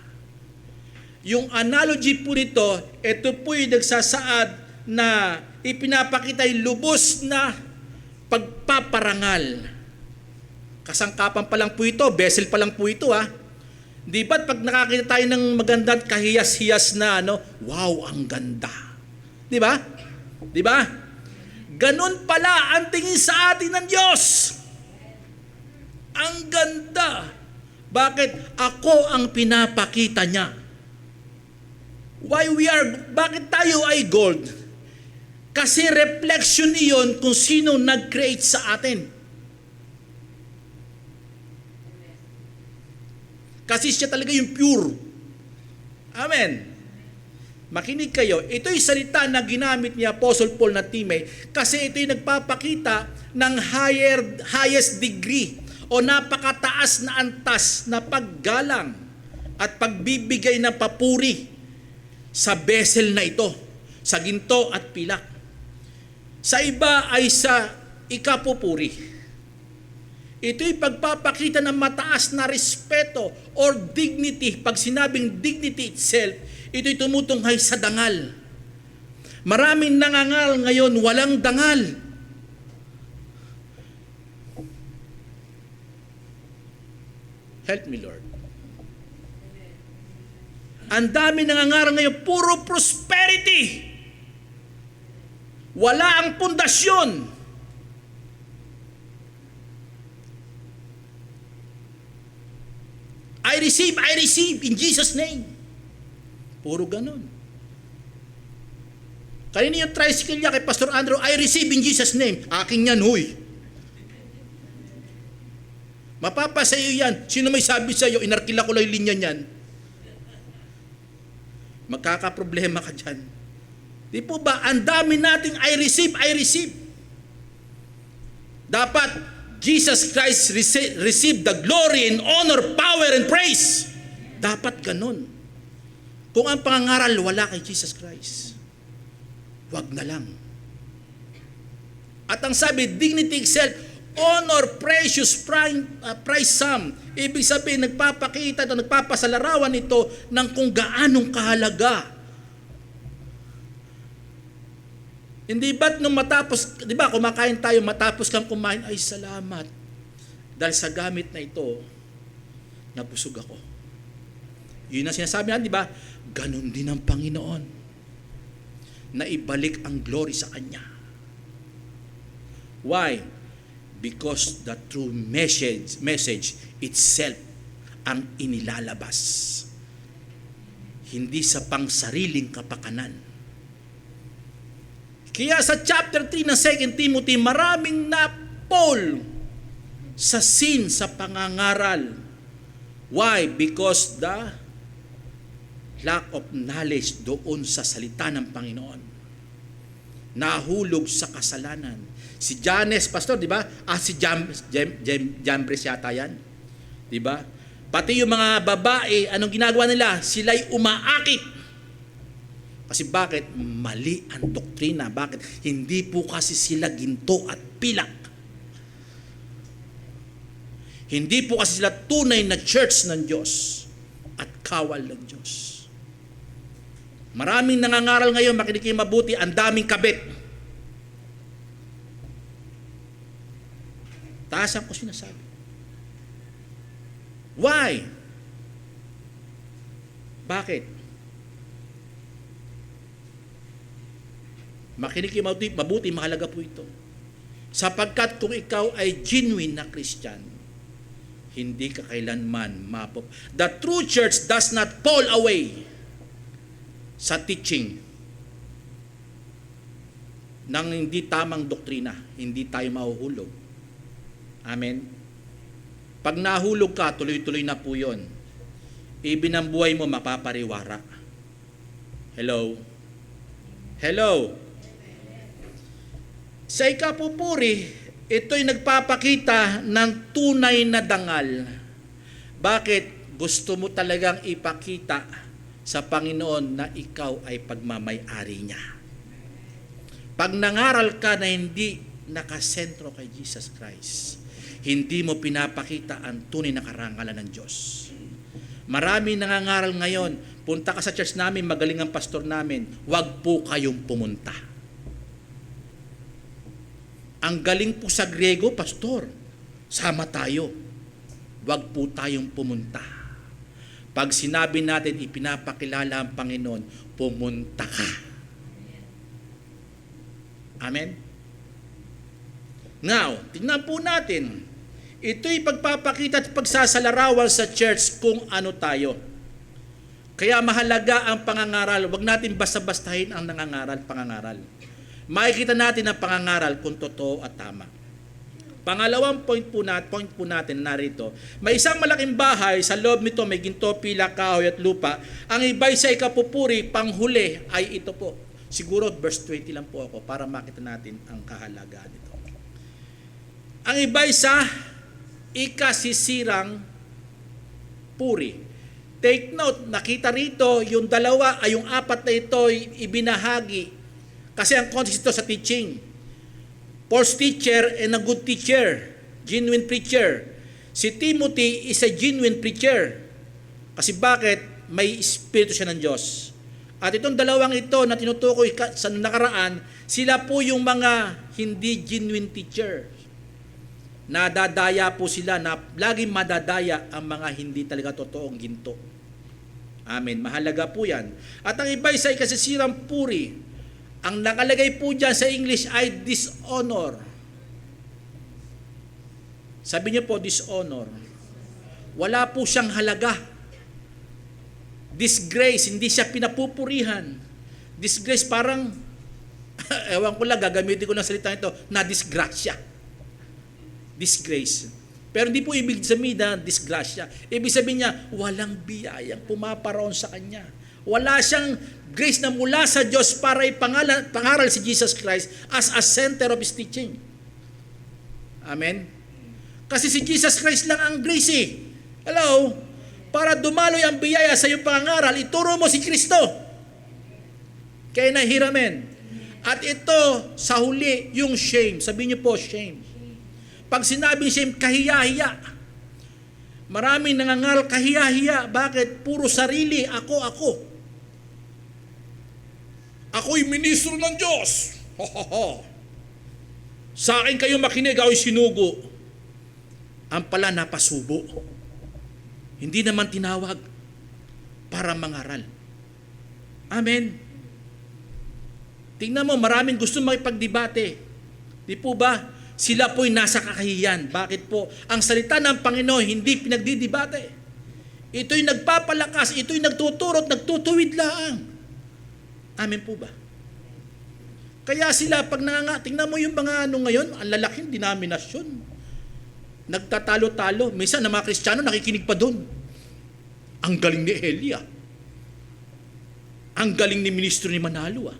Yung analogy po nito, ito po yung nagsasaad na ipinapakita yung lubos na pagpaparangal. Kasangkapan pa lang po ito, vessel pa lang po ito ha. Di ba't pag nakakita tayo ng magandang kahiyas-hiyas na wow, ang ganda. Di ba? Di ba? Ganon pala ang tingin sa atin ng Diyos. Ang ganda. Bakit? Ako ang pinapakita niya. Bakit tayo ay gold? Kasi reflection iyon kung sino nag-create sa atin. Kasi siya talaga yung pure. Amen. Makinig kayo. Ito'y salita na ginamit ni Apostle Paul na time kasi ito'y nagpapakita ng highest degree o napakataas na antas na paggalang at pagbibigay ng papuri sa vessel na ito, sa ginto at pilak. Sa iba ay sa ikapupuri. Ito'y pagpapakita ng mataas na respeto or dignity. Pag sinabing dignity itself, ito'y tumutunghay sa dangal. Maraming nangangal ngayon, walang dangal. Help me, Lord. Ang dami nangangaral ngayon, puro prosperity. Wala ang pundasyon. I receive in Jesus' name. Puro ganon. Kanina yung tricycle niya kay Pastor Andrew, I receive in Jesus' name. Akin yan, huy. Mapapasayo yan. Sino may sabi sa'yo, inarkila ko lang yung linya niyan. Magkakaproblema ka dyan. Di po ba, ang dami nating I receive. Dapat, Jesus Christ receive the glory and honor, power and praise. Dapat ganun. Kung ang pangangaral wala kay Jesus Christ, wag na lang. At ang sabi, dignity itself, honor, precious, price sum. Ibig sabihin, nagpapakita o nagpapasalarawan ito ng kung gaanong kahalaga. Hindi ba't nung matapos, di ba, kumakain tayo, matapos kang kumain, ay salamat. Dahil sa gamit na ito, nabusog ako. Yun ang sinasabi natin, di ba? Ganon din ang Panginoon. Na ibalik ang glory sa Kanya. Why? Because the true message itself ang inilalabas. Hindi sa pangsariling kapakanan. Kaya sa chapter 3 ng 2 Timothy, maraming napol sa sin, sa pangangaral. Why? Because the lack of knowledge doon sa salita ng Panginoon. Nahulog sa kasalanan. Si Janes, pastor, di ba? Si Jambres yata yan. Di ba? Pati yung mga babae, anong ginagawa nila? Sila'y umaakit. Kasi bakit? Mali ang doktrina. Bakit? Hindi po kasi sila ginto at pilak. Hindi po kasi sila tunay na church ng Diyos at kawal ng Diyos. Maraming nangangaral ngayon, makinig kayo mabuti, ang daming kabit. Taasan ko sinasabi. Why? Bakit? Makinig kayo mabuti, mahalaga po ito. Sapagkat kung ikaw ay genuine na Christian, hindi ka kailanman mapop. The true church does not fall away sa teaching ng hindi tamang doktrina. Hindi tayo mahuhulog. Amen? Pag nahulog ka, tuloy-tuloy na po yun. ibinambuhay mo, mapapariwara. Hello? Hello? Sa ikapupuri, ito'y nagpapakita ng tunay na dangal. Bakit? Gusto mo talagang ipakita sa Panginoon na ikaw ay pagmamay-ari niya. Pag nangaral ka na hindi nakasentro kay Jesus Christ, hindi mo pinapakita ang tunay na karangalan ng Diyos. Marami nangangaral ngayon, punta ka sa church namin, magaling ang pastor namin, wag po kayong pumunta. Ang galing po sa Griego, pastor, sama tayo. Wag po tayong pumunta. Pag sinabi natin, ipinapakilala ang Panginoon, pumunta ka. Amen? Now, tingnan po natin. Ito'y pagpapakita at pagsasalarawan sa church kung ano tayo. Kaya mahalaga ang pangangaral. Huwag natin basta-bastahin ang pangangaral. Makikita natin ang pangangaral kung totoo at tama. Pangalawang point po natin narito. May isang malaking bahay, sa loob nito may ginto, pila, kahoy at lupa. Ang iba'y sa ikapupuri, panghuli ay ito po. Siguro verse 20 lang po ako para makita natin ang kahalagaan nito. Ang iba'y sa ikasisirang puri. Take note, nakita rito yung dalawa ay yung apat na ito ay ibinahagi. Kasi ang context ito sa teaching. False teacher and a good teacher. Genuine preacher. Si Timothy is a genuine preacher. Kasi bakit? May espiritu siya ng Diyos. At itong dalawang ito na tinutukoy sa nakaraan, sila po yung mga hindi genuine teacher. Nadadaya po sila, na laging madadaya ang mga hindi talaga totoong ginto. Amen. Mahalaga po yan. At ang iba sa ikasisirang puri, ang nakalagay po dyan sa English ay dishonor. Sabi niyo po, dishonor. Wala po siyang halaga. Disgrace, hindi siya pinapupurihan. Disgrace, parang, ewan ko lang, gagamitin ko ng salita ito, na disgrasya. Disgrace. Pero hindi po ibig sabihin na disgrasya. Ibig sabihin niya, walang biyayang pumaparoon sa kanya. Wala siyang grace na mula sa Diyos para ipangaral si Jesus Christ as a center of His teaching. Amen? Kasi si Jesus Christ lang ang grace eh. Hello? Para dumaloy ang biyaya sa iyong pangangaral, ituro mo si Kristo. Kaya nahiramen. At ito, sa huli, yung shame. Sabihin niyo po, shame. Pag sinabing shame, kahiya-hiya. Maraming nangangaral kahiya-hiya. Bakit? Puro sarili, ako. Ako'y ministro ng Diyos. Ho, ho, ho. Sa akin kayo makinig, ako'y sinugo. Ang pala napasubo. Hindi naman tinawag para mangaral. Amen. Tingnan mo, maraming gusto makipagdebate. Di po ba? Sila po'y nasa kakahiyan. Bakit po? Ang salita ng Panginoon hindi pinagdidebate. Ito'y nagpapalakas, ito'y nagtuturo at nagtutuwid lang. Amen po ba? Kaya sila, pag tingnan mo yung mga ngayon, ang lalaking denominasyon. Nagtatalo-talo. Minsan na mga Kristiyano nakikinig pa doon. Ang galing ni Elia. Ang galing ni ministro ni Manalo.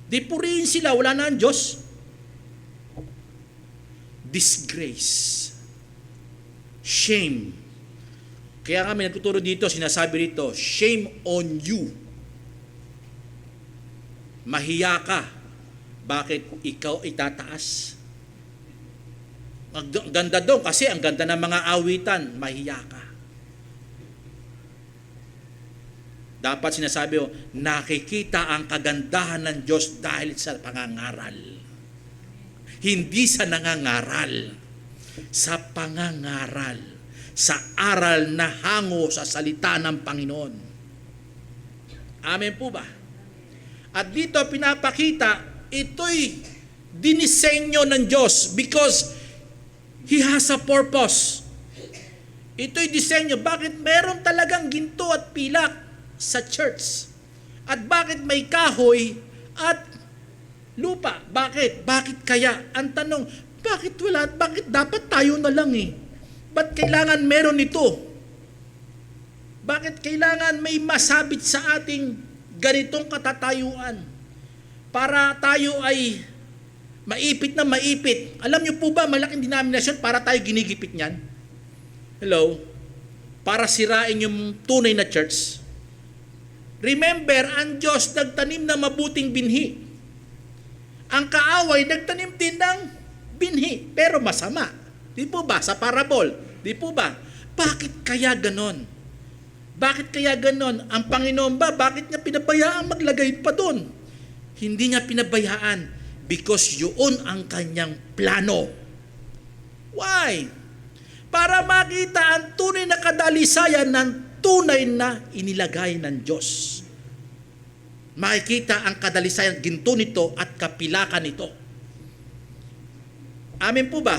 Di purihin sila, wala na ang Diyos. Disgrace. Shame. Kaya nga may nagtuturo dito, sinasabi rito, shame on you. Mahiya ka. Bakit ikaw itataas? Ang ganda doon kasi ang ganda ng mga awitan, mahiya ka. Dapat sinasabi nakikita ang kagandahan ng Diyos dahil sa pangangaral. Hindi sa nangangaral. Sa pangangaral. Sa aral na hango sa salita ng Panginoon. Amen po ba? At dito pinapakita, ito'y dinisenyo ng Diyos because He has a purpose. Ito'y disenyo. Bakit meron talagang ginto at pilak sa church? At bakit may kahoy at lupa? Bakit? Bakit kaya? Ang tanong, bakit wala? Bakit dapat tayo na lang eh? Ba't kailangan meron nito? Bakit kailangan may masabit sa ating ganitong katatayuan para tayo ay maipit na maipit? Alam niyo po ba, malaking denominasyon para tayo ginigipit niyan? Hello? Para sirain yung tunay na church. Remember, ang Diyos nagtanim na mabuting binhi. Ang kaaway nagtanim din ng binhi, pero masama. Di po ba? Sa parabol. Di po ba? Bakit kaya ganon? Bakit kaya ganon? Ang Panginoon ba, bakit niya pinabayaan maglagay pa doon? Hindi niya pinabayaan because yun ang kanyang plano. Why? Para makita ang tunay na kadalisayan ng tunay na inilagay ng Diyos. Makikita ang kadalisayan, ginto nito at kapilakan nito. Amen po ba?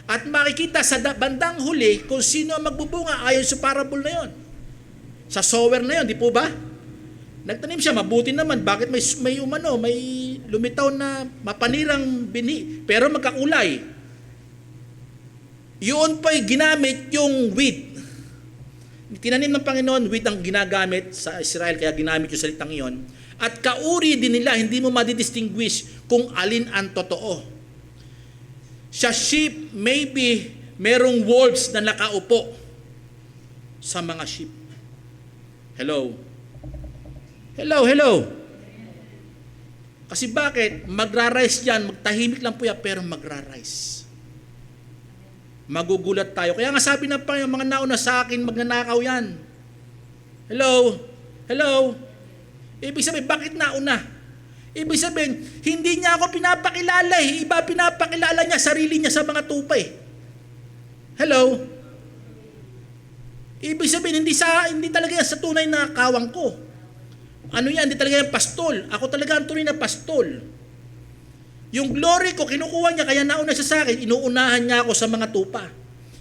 At makikita sa bandang huli kung sino ang magbubunga ayon sa parable na yon. Sa sower na yon, di po ba? Nagtanim siya, mabuti naman. Bakit may lumitaw na mapanirang binhi, pero magkakulay? Yun po'y ginamit yung wheat. Tinanim ng Panginoon, wheat ang ginagamit sa Israel, kaya ginamit yung salitang iyon. At kauri din nila, hindi mo madidistinguish kung alin ang totoo. Sa sheep, maybe merong wolves na nakaupo sa mga sheep. Hello? Hello? Kasi bakit? Magra-rise yan, magtahimik lang po yan, pero magra-rise. Magugulat tayo. Kaya nga sabi na pa yung mga nauna sa akin, magnanakaw yan. Hello? Ibig sabihin, bakit nauna? Ibig sabihin, hindi niya ako pinapakilala eh. Iba pinapakilala niya, sarili niya sa mga tupa eh. Hello? Ibig sabihin, hindi talaga yan sa tunay na kawang ko. Ano yan? Hindi talaga yan pastol. Ako talaga ang tunay na pastol. Yung glory ko, kinukuha niya, kaya nauna siya sa akin, inuunahan niya ako sa mga tupa.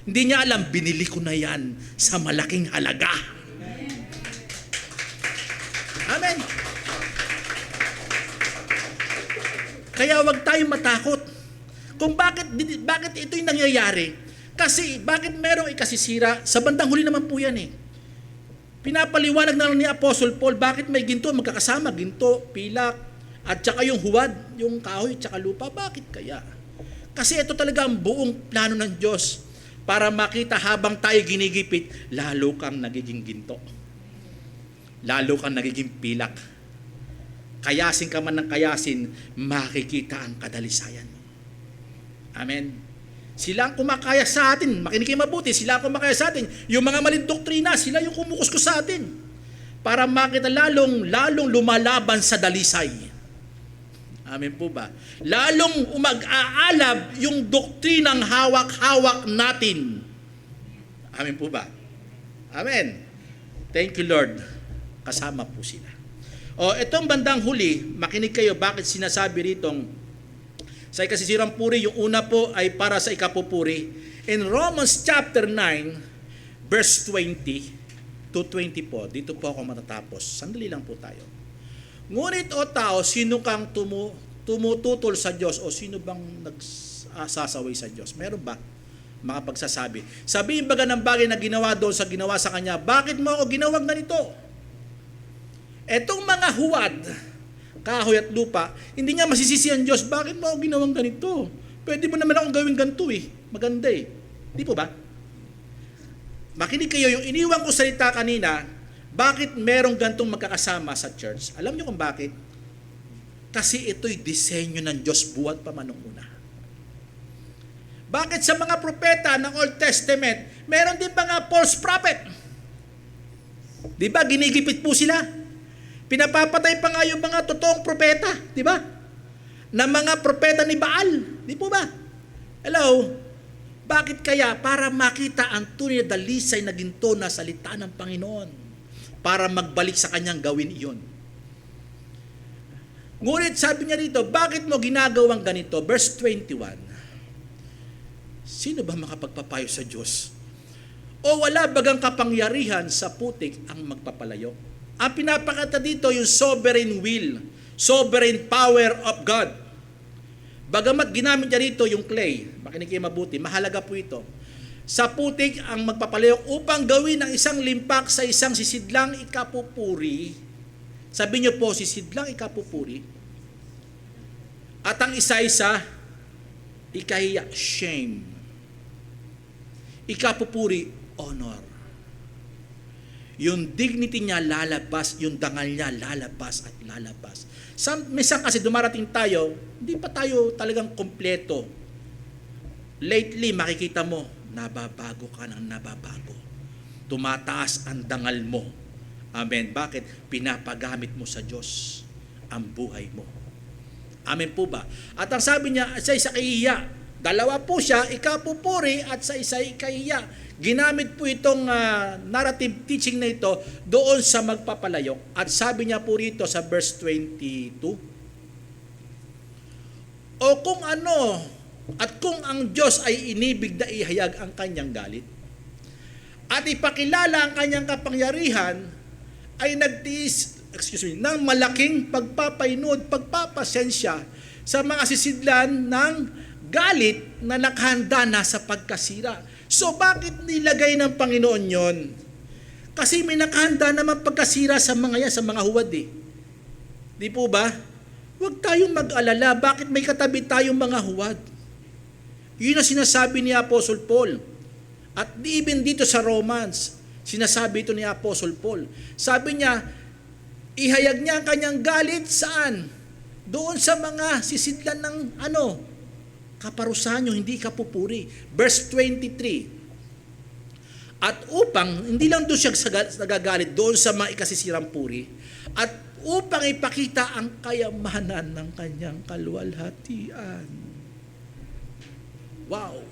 Hindi niya alam, binili ko na yan sa malaking halaga. Amen. Kaya wag tayong matakot. Kung bakit ito yung nangyayari. Kasi bakit merong ikasisira? Sa bandang huli naman po yan eh. Pinapaliwanag na lang ni Apostle Paul, bakit may ginto, magkakasama, ginto, pilak, at saka yung huwad, yung kahoy, at saka lupa. Bakit kaya? Kasi ito talaga ang buong plano ng Diyos para makita habang tayo ginigipit, lalo kang nagiging ginto. Lalo kang nagiging pilak. Kayasin ka man ng kayasin, makikita ang kadalisayan mo. Amen. Sila ang kumakaya sa atin. Makinig kayo mabuti. Sila ang kumakaya sa atin. Yung mga maling doktrina, sila yung kumukusko sa atin. Para makita lalong lumalaban sa dalisay. Amen po ba? Lalong umag-aalab yung doktrinang hawak-hawak natin. Amen po ba? Amen. Thank you, Lord. Kasama po sila. O, itong bandang huli, makinig kayo bakit sinasabi ritong sa ikasisirang puri, yung una po ay para sa ikapupuri. In Romans chapter 9, verse 20 to 20 po, dito po ako matatapos. Sandali lang po tayo. Ngunit o tao, sino kang tumututol sa Diyos o sino bang nagsasaway sa Diyos? Meron ba? Mga pagsasabi. Sabihin baga ng bagay na ginawa doon sa ginawa sa kanya, bakit mo ako ginawang ganito? Etong mga huwad, kahoy at lupa, hindi niya masisisi ang Diyos, bakit mo ako ginawang ganito? Pwede mo naman akong gawin ganito eh. Maganda eh. Di po ba? Makinig kayo, yung iniwan ko salita kanina, bakit merong gantong magkakasama sa church? Alam niyo kung bakit? Kasi ito'y disenyo ng Diyos buhat pa man nung una. Bakit sa mga propeta ng Old Testament, meron din mga false prophet? Di ba, ginigipit po sila? Pinapapatay pa nga yung mga totoong propeta, di ba? Na mga propeta ni Baal, di po ba? Hello? Bakit kaya? Para makita ang tunay na dalisay na ginto na salita ng Panginoon. Para magbalik sa kanyang gawin iyon. Ngunit sabi niya dito, bakit mo ginagawang ganito? Verse 21. Sino ba makapagpapayo sa Diyos? O wala bagang kapangyarihan sa putik ang magpapalayo? Ang pinapakita dito yung sovereign will, sovereign power of God. Bagamat ginamit niya rito yung clay, makinig kayo mabuti, mahalaga po ito. sa putik ang magpapalayok upang gawin ang isang limpak sa isang sisidlang ikapupuri. Sabi niyo po, sisidlang ikapupuri. At ang isa-isa, ikahiya, shame. Ikapupuri, honor. Yung dignity niya lalabas, yung dangal niya lalabas at lalabas. Minsan kasi dumarating tayo, hindi pa tayo talagang kompleto. Lately, makikita mo, nababago ka ng nababago. Tumataas ang dangal mo. Amen. Bakit? Pinapagamit mo sa Diyos ang buhay mo. Amen po ba? At ang sabi niya, sa isa kahiya, dalawa po siya, ikapupuri at sa isa ikahiya. Ginamit po itong narrative teaching na ito doon sa magpapalayok. At sabi niya po rito sa verse 22, o kung ano, at kung ang Diyos ay inibig na ihayag ang kanyang galit, at ipakilala ang kanyang kapangyarihan, ay nagtiis, ng malaking pagpapainod, pagpapasensya sa mga sisidlan ng galit na nakahanda na sa pagkasira. So bakit nilagay ng Panginoon yon? Kasi may nakahanda naman pagkasira sa mga yan, sa mga huwad eh. Di po ba? Huwag tayong mag-alala, bakit may katabi tayong mga huwad? Yun ang sinasabi ni Apostle Paul. At even dito sa Romans, sinasabi ito ni Apostle Paul. Sabi niya, ihayag niya ang kanyang galit saan? Doon sa mga sisidlan ng kaparusahan nyo, hindi kapupuri. Verse 23. At upang, hindi lang doon siya nagagalit, doon sa mga ikasisirang puri, at upang ipakita ang kayamanan ng kanyang kaluwalhatian. Wow!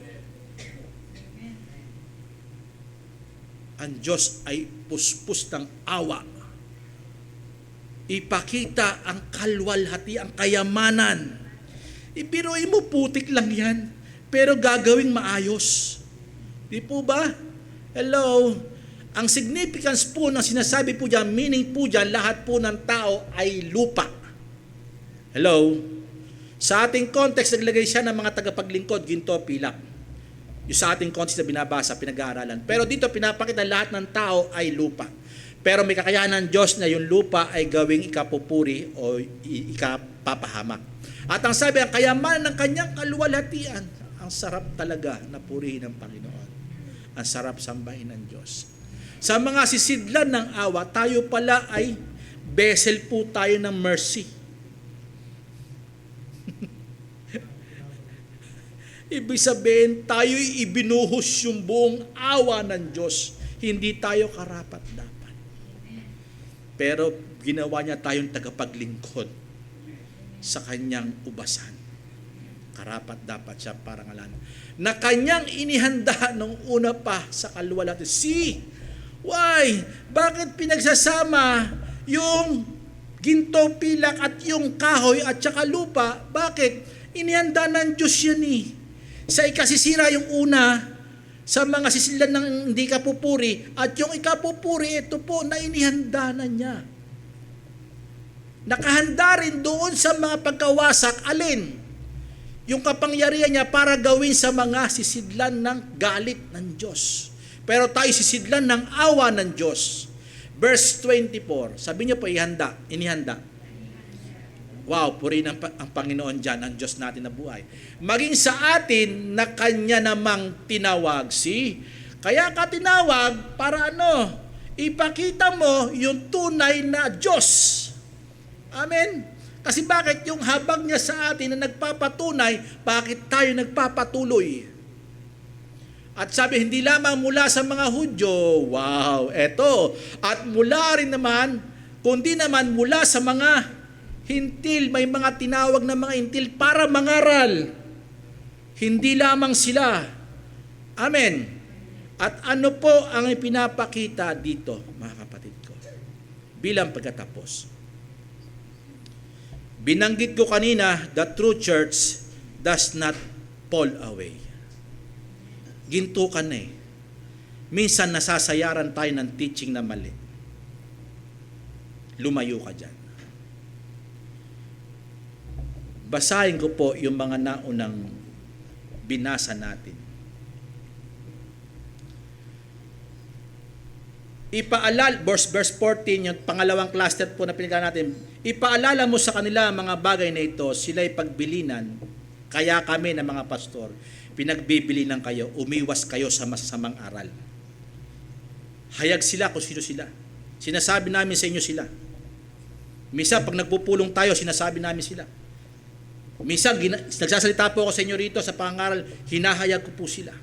Ang Diyos ay puspos ng awa. Ipakita ang kaluwalhati, ang kayamanan. Ibiruin mo, putik lang yan, pero gagawing maayos. Di po ba? Hello? Ang significance po ng sinasabi po dyan, meaning po dyan, lahat po ng tao ay lupa. Hello? Sa ating context, naglagay siya ng mga tagapaglingkod, ginto, pilak. Yung sa ating context na binabasa, pinag-aaralan. Pero dito, pinapakita lahat ng tao ay lupa. Pero may kakayahan ng Diyos na yung lupa ay gawing ikapupuri o ikapapahamak. At ang sabi, ang kayamanan ng kanyang kaluwalhatian, ang sarap talaga na purihin ng Panginoon. Ang sarap sambahin ng Diyos. Sa mga sisidlan ng awa, tayo pala ay vessel po tayo ng mercy. Ibig sabihin, tayo'y ibinuhos yung buong awa ng Diyos. Hindi tayo karapat-dapat. Pero ginawa niya tayong tagapaglingkod sa kanyang ubasan. Karapat dapat siya parangalan. Na kanyang inihanda nung una pa sa kaluwalhatian. See? Why? Bakit pinagsasama yung ginto, pilak at yung kahoy at saka lupa? Bakit? Inihanda ng Diyos yan eh. Sa ikasisira yung una, sa mga sisidlan ng hindi kapupuri, at yung ikapupuri, ito po, na inihanda na niya. Nakahanda rin doon sa mga pagkawasak, alin? Yung kapangyarihan niya para gawin sa mga sisidlan ng galit ng Diyos. Pero tayo sisidlan ng awa ng Diyos. Verse 24, sabi niyo po, inihanda. Wow, purihin ang Panginoon dyan, ang Diyos natin na buhay. Maging sa atin na Kanya namang tinawag. Kaya ka tinawag para ipakita mo yung tunay na Diyos. Amen? Kasi bakit yung habag niya sa atin na nagpapatunay, bakit tayo nagpapatuloy? At sabi, hindi lamang mula sa mga Hudyo, wow, eto. At mula rin naman, kundi naman mula sa mga hintil, may mga tinawag na mga hintil para mangaral. Hindi lamang sila. Amen. At ano po ang ipinapakita dito, mga kapatid ko? Bilang pagkatapos. Binanggit ko kanina, the true church does not fall away. Ginto ka na eh. Minsan nasasayaran tayo ng teaching na mali. Lumayo ka dyan. Basahin ko po yung mga naunang binasa natin. verse 14, yung pangalawang cluster po na pinag natin, ipaalala mo sa kanila mga bagay na ito, sila'y pagbilinan, kaya kami na mga pastor, pinagbibilinan kayo, umiwas kayo sa masasamang aral. Hayag sila kung sino sila. Sinasabi namin sa inyo sila. Misa, pag nagpupulong tayo, sinasabi namin sila. Misa, nagsasalita po ako sa inyo rito sa pangaral, hinahayag ko po sila.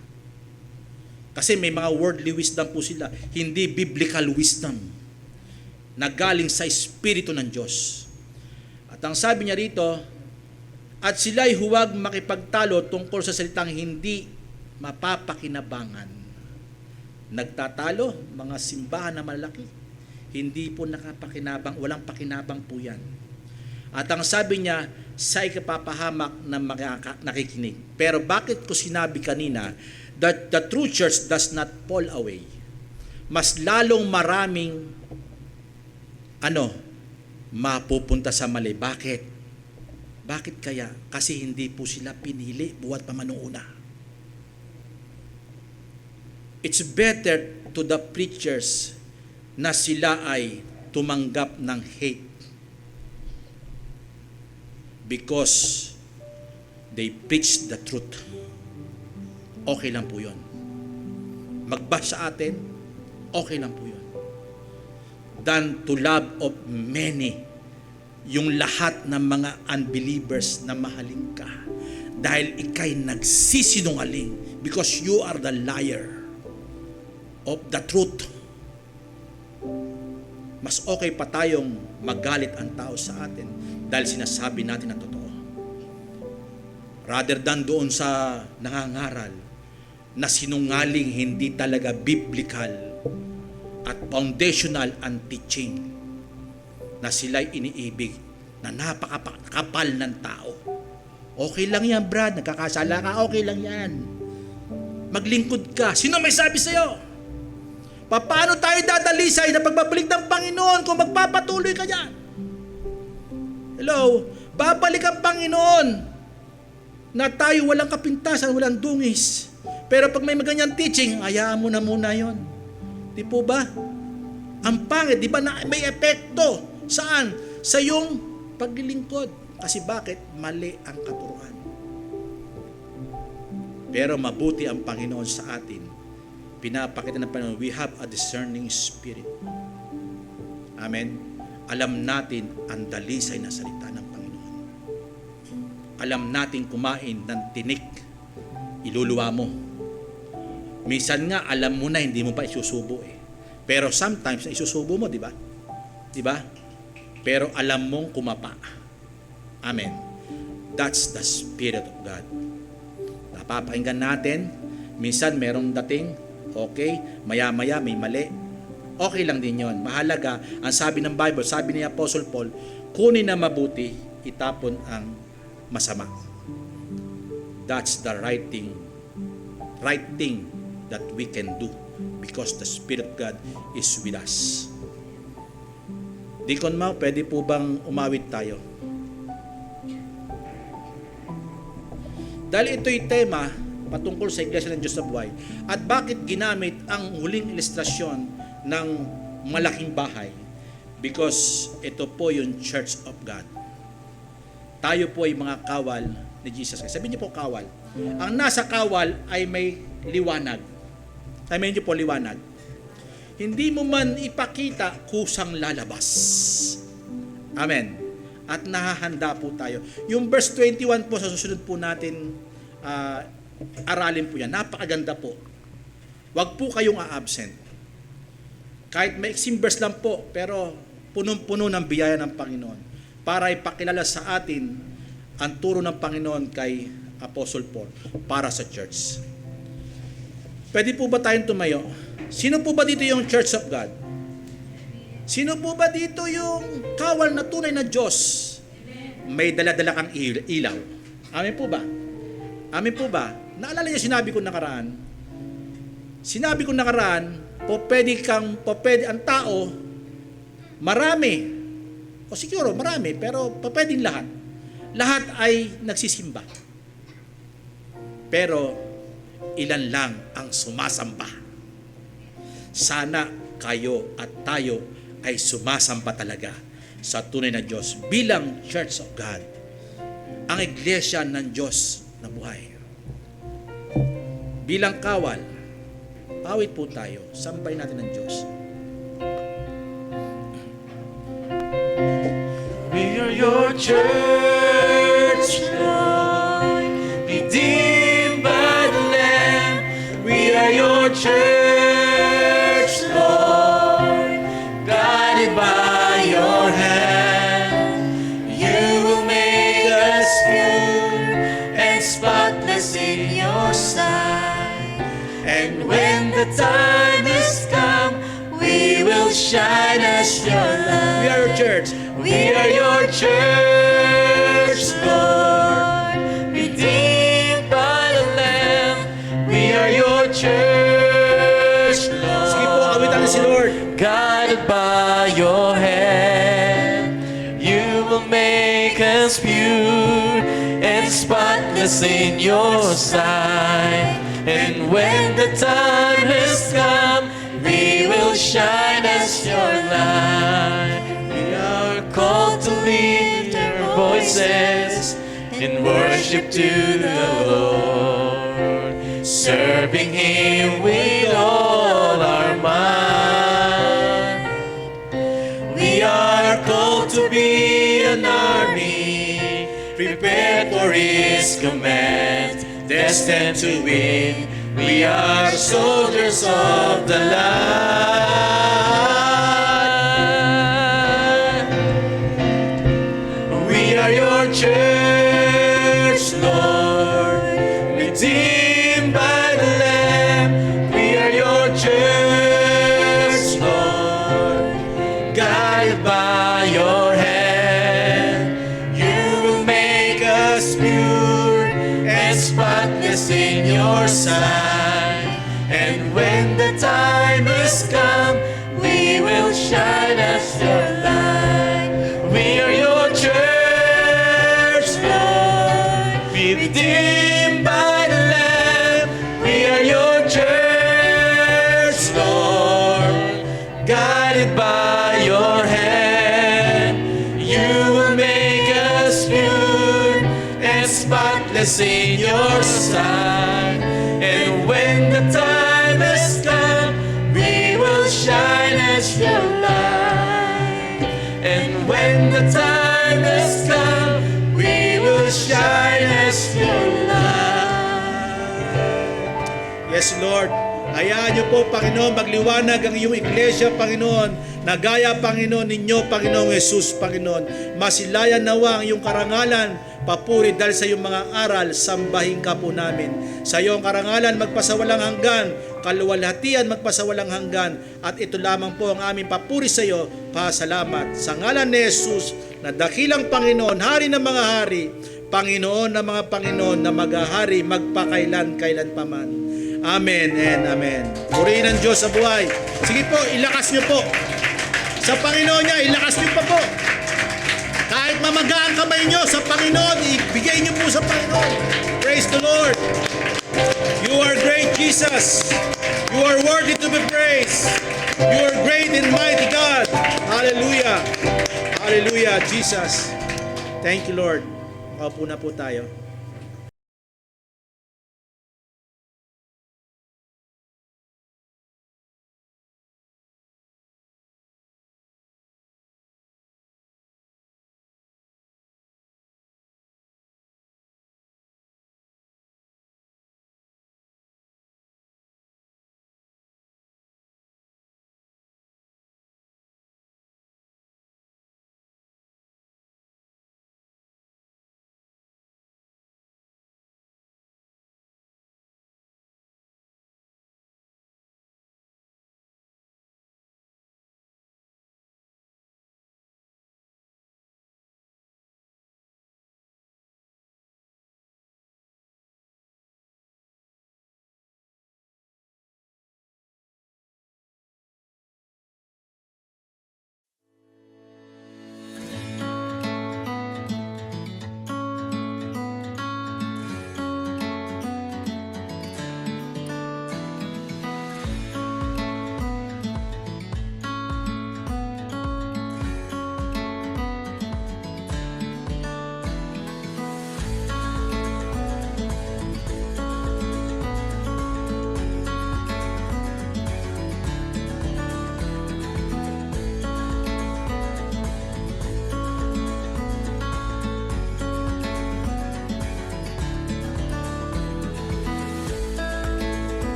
Kasi may mga worldly wisdom po sila, hindi biblical wisdom na galing sa Espiritu ng Diyos. At ang sabi niya rito, at sila'y huwag makipagtalo tungkol sa salitang hindi mapapakinabangan. Nagtatalo, mga simbahan na malaki, hindi po nakapakinabang, walang pakinabang po yan. At ang sabi niya, sa ikapapahamak na nakikinig. Pero bakit ko sinabi kanina, that the true church does not fall away. Mas lalong maraming mapupunta sa mali. Bakit? Bakit kaya? Kasi hindi po sila pinili buhat pa manuuna. It's better to the preachers na sila ay tumanggap ng hate because they preach the truth. Okay lang po yun. Magbash sa atin, okay lang po yun. Than to love of many, yung lahat ng mga unbelievers na mahalin ka dahil ikay nagsisinungaling because you are the liar of the truth. Mas okay pa tayong magalit ang tao sa atin dahil sinasabi natin ang totoo. Rather than doon sa nangangaral na sinungaling hindi talaga biblical at foundational ang teaching na sila'y iniibig na napakapal ng tao. Okay lang yan, Brad. Nagkakasala ka, okay lang yan. Maglingkod ka. Sino may sabi sa'yo? Paano tayo dadalisay na pagbabalik ng Panginoon kung magpapatuloy ka dyan? Hello? Babalik ang Panginoon na tayo walang kapintasan, walang dungis. Pero pag may maganyang teaching, hayaan mo na muna yon. Di po ba? Ang pangit, di ba na may epekto? Saan? Sa iyong paglilingkod. Kasi bakit? Mali ang katuruan. Pero mabuti ang Panginoon sa atin. Pinapakita ng Panginoon, we have a discerning spirit. Amen? Alam natin ang dalisay na salita ng Panginoon. Alam natin kumain ng tinik, iluluwa mo. Minsan nga, alam mo na, hindi mo pa isusubo eh. Pero sometimes, isusubo mo, di ba? Di ba? Pero alam mong kumapa. Amen. That's the Spirit of God. Napapakinggan natin, minsan merong dating, okay, maya-maya may mali. Okay lang din yon. Mahalaga, ang sabi ng Bible, sabi ni Apostle Paul, kunin na mabuti, itapon ang masama. That's the right thing that we can do because the Spirit of God is with us. Deacon Mau, pwede po bang umawit tayo? Dahil ito'y tema patungkol sa Iglesia ng Diyos na Buhay at bakit ginamit ang huling ilustrasyon ng malaking bahay, because ito po yung Church of God. Tayo po ay mga kawal ni Jesus Christ. Sabihin niyo po kawal. Ang nasa kawal ay may liwanag. Sabihin niyo po liwanag. Hindi mo man ipakita, kusang lalabas. Amen. At nahahanda po tayo. Yung verse 21 po sa susunod po natin aralin po yan. Napakaganda po. Huwag po kayong a-absent. Kahit may iksing verse lang po, pero punong-puno ng biyaya ng Panginoon para ipakilala sa atin ang turo ng Panginoon kay Apostle Paul para sa church. Pwede po ba tayong tumayo? Sino po ba dito yung Church of God? Sino po ba dito yung kawal na tunay na Diyos? May dala-dala kang ilaw. Amen po ba? Amen po ba? Naalala niyo sinabi ko nakaraan? Sinabi ko nakaraan, pwede ang tao, marami, o siguro marami, pero pwedeng lahat. Lahat ay nagsisimba. Pero ilan lang ang sumasamba. sana kayo at tayo ay sumasamba talaga sa tunay na Diyos bilang Church of God, ang iglesia ng Diyos na buhay. Bilang kawal, awit po tayo, sambay natin ang Diyos. We are your church, Lord, redeemed by the Lamb. We are your church, Lord, guided by your hand. You will make us pure and spotless in your sight. And when the time has come, we will shine as your light. We are your church. We are your church, Lord, redeemed by the Lamb. We are your church, Lord. Sige po, awitan si Lord. Guided by your hand, you will make us pure and spotless in your sight. And when the time has come, we will shine as your light. We are called to lift our voices in worship to the Lord, serving Him with all our might. We are called to be an army, prepared for His command, destined to win. We are soldiers of the light. We are your church, Lord, redeemed by the Lamb. We are your church, Lord, guided by your hand. You will make us pure and spotless in your sight. And when the time has come, we will shine as your light. We are your church, Lord, redeemed by the Lamb. We are your church, Lord, guided by your hand. You will make us pure and spotless in your sight. And when the time has come, we will shine as your light. And when the time has come, we will shine as your light. Yes, Lord. Hayaan niyo po, Panginoon, magliwanag ang iyong iglesia, Panginoon, na gaya, Panginoon, ninyo, Panginoong Jesus, Panginoon. Masilayan nawa ang iyong karangalan, papuri dahil sa iyong mga aral, sambahin ka po namin. Sa iyong karangalan, magpasawalang hanggan, kaluwalhatian, magpasawalang hanggan, at ito lamang po ang aming papuri sa iyo, pasalamat. Sa ngalan ni Jesus, na dakilang Panginoon, Hari ng mga hari, Panginoon ng mga Panginoon, na maghahari, magpakailan-kailan paman. Amen and amen. Purihin ang Diyos sa buhay. Sige po, ilakas niyo po. Sa Panginoon niya, ilakas niyo pa po. Kahit mamaga ang kamay niyo sa Panginoon, ibigay niyo po sa Panginoon. Praise the Lord. You are great, Jesus. You are worthy to be praised. You are great and mighty God. Hallelujah. Hallelujah, Jesus. Thank you, Lord. Maupo na po tayo.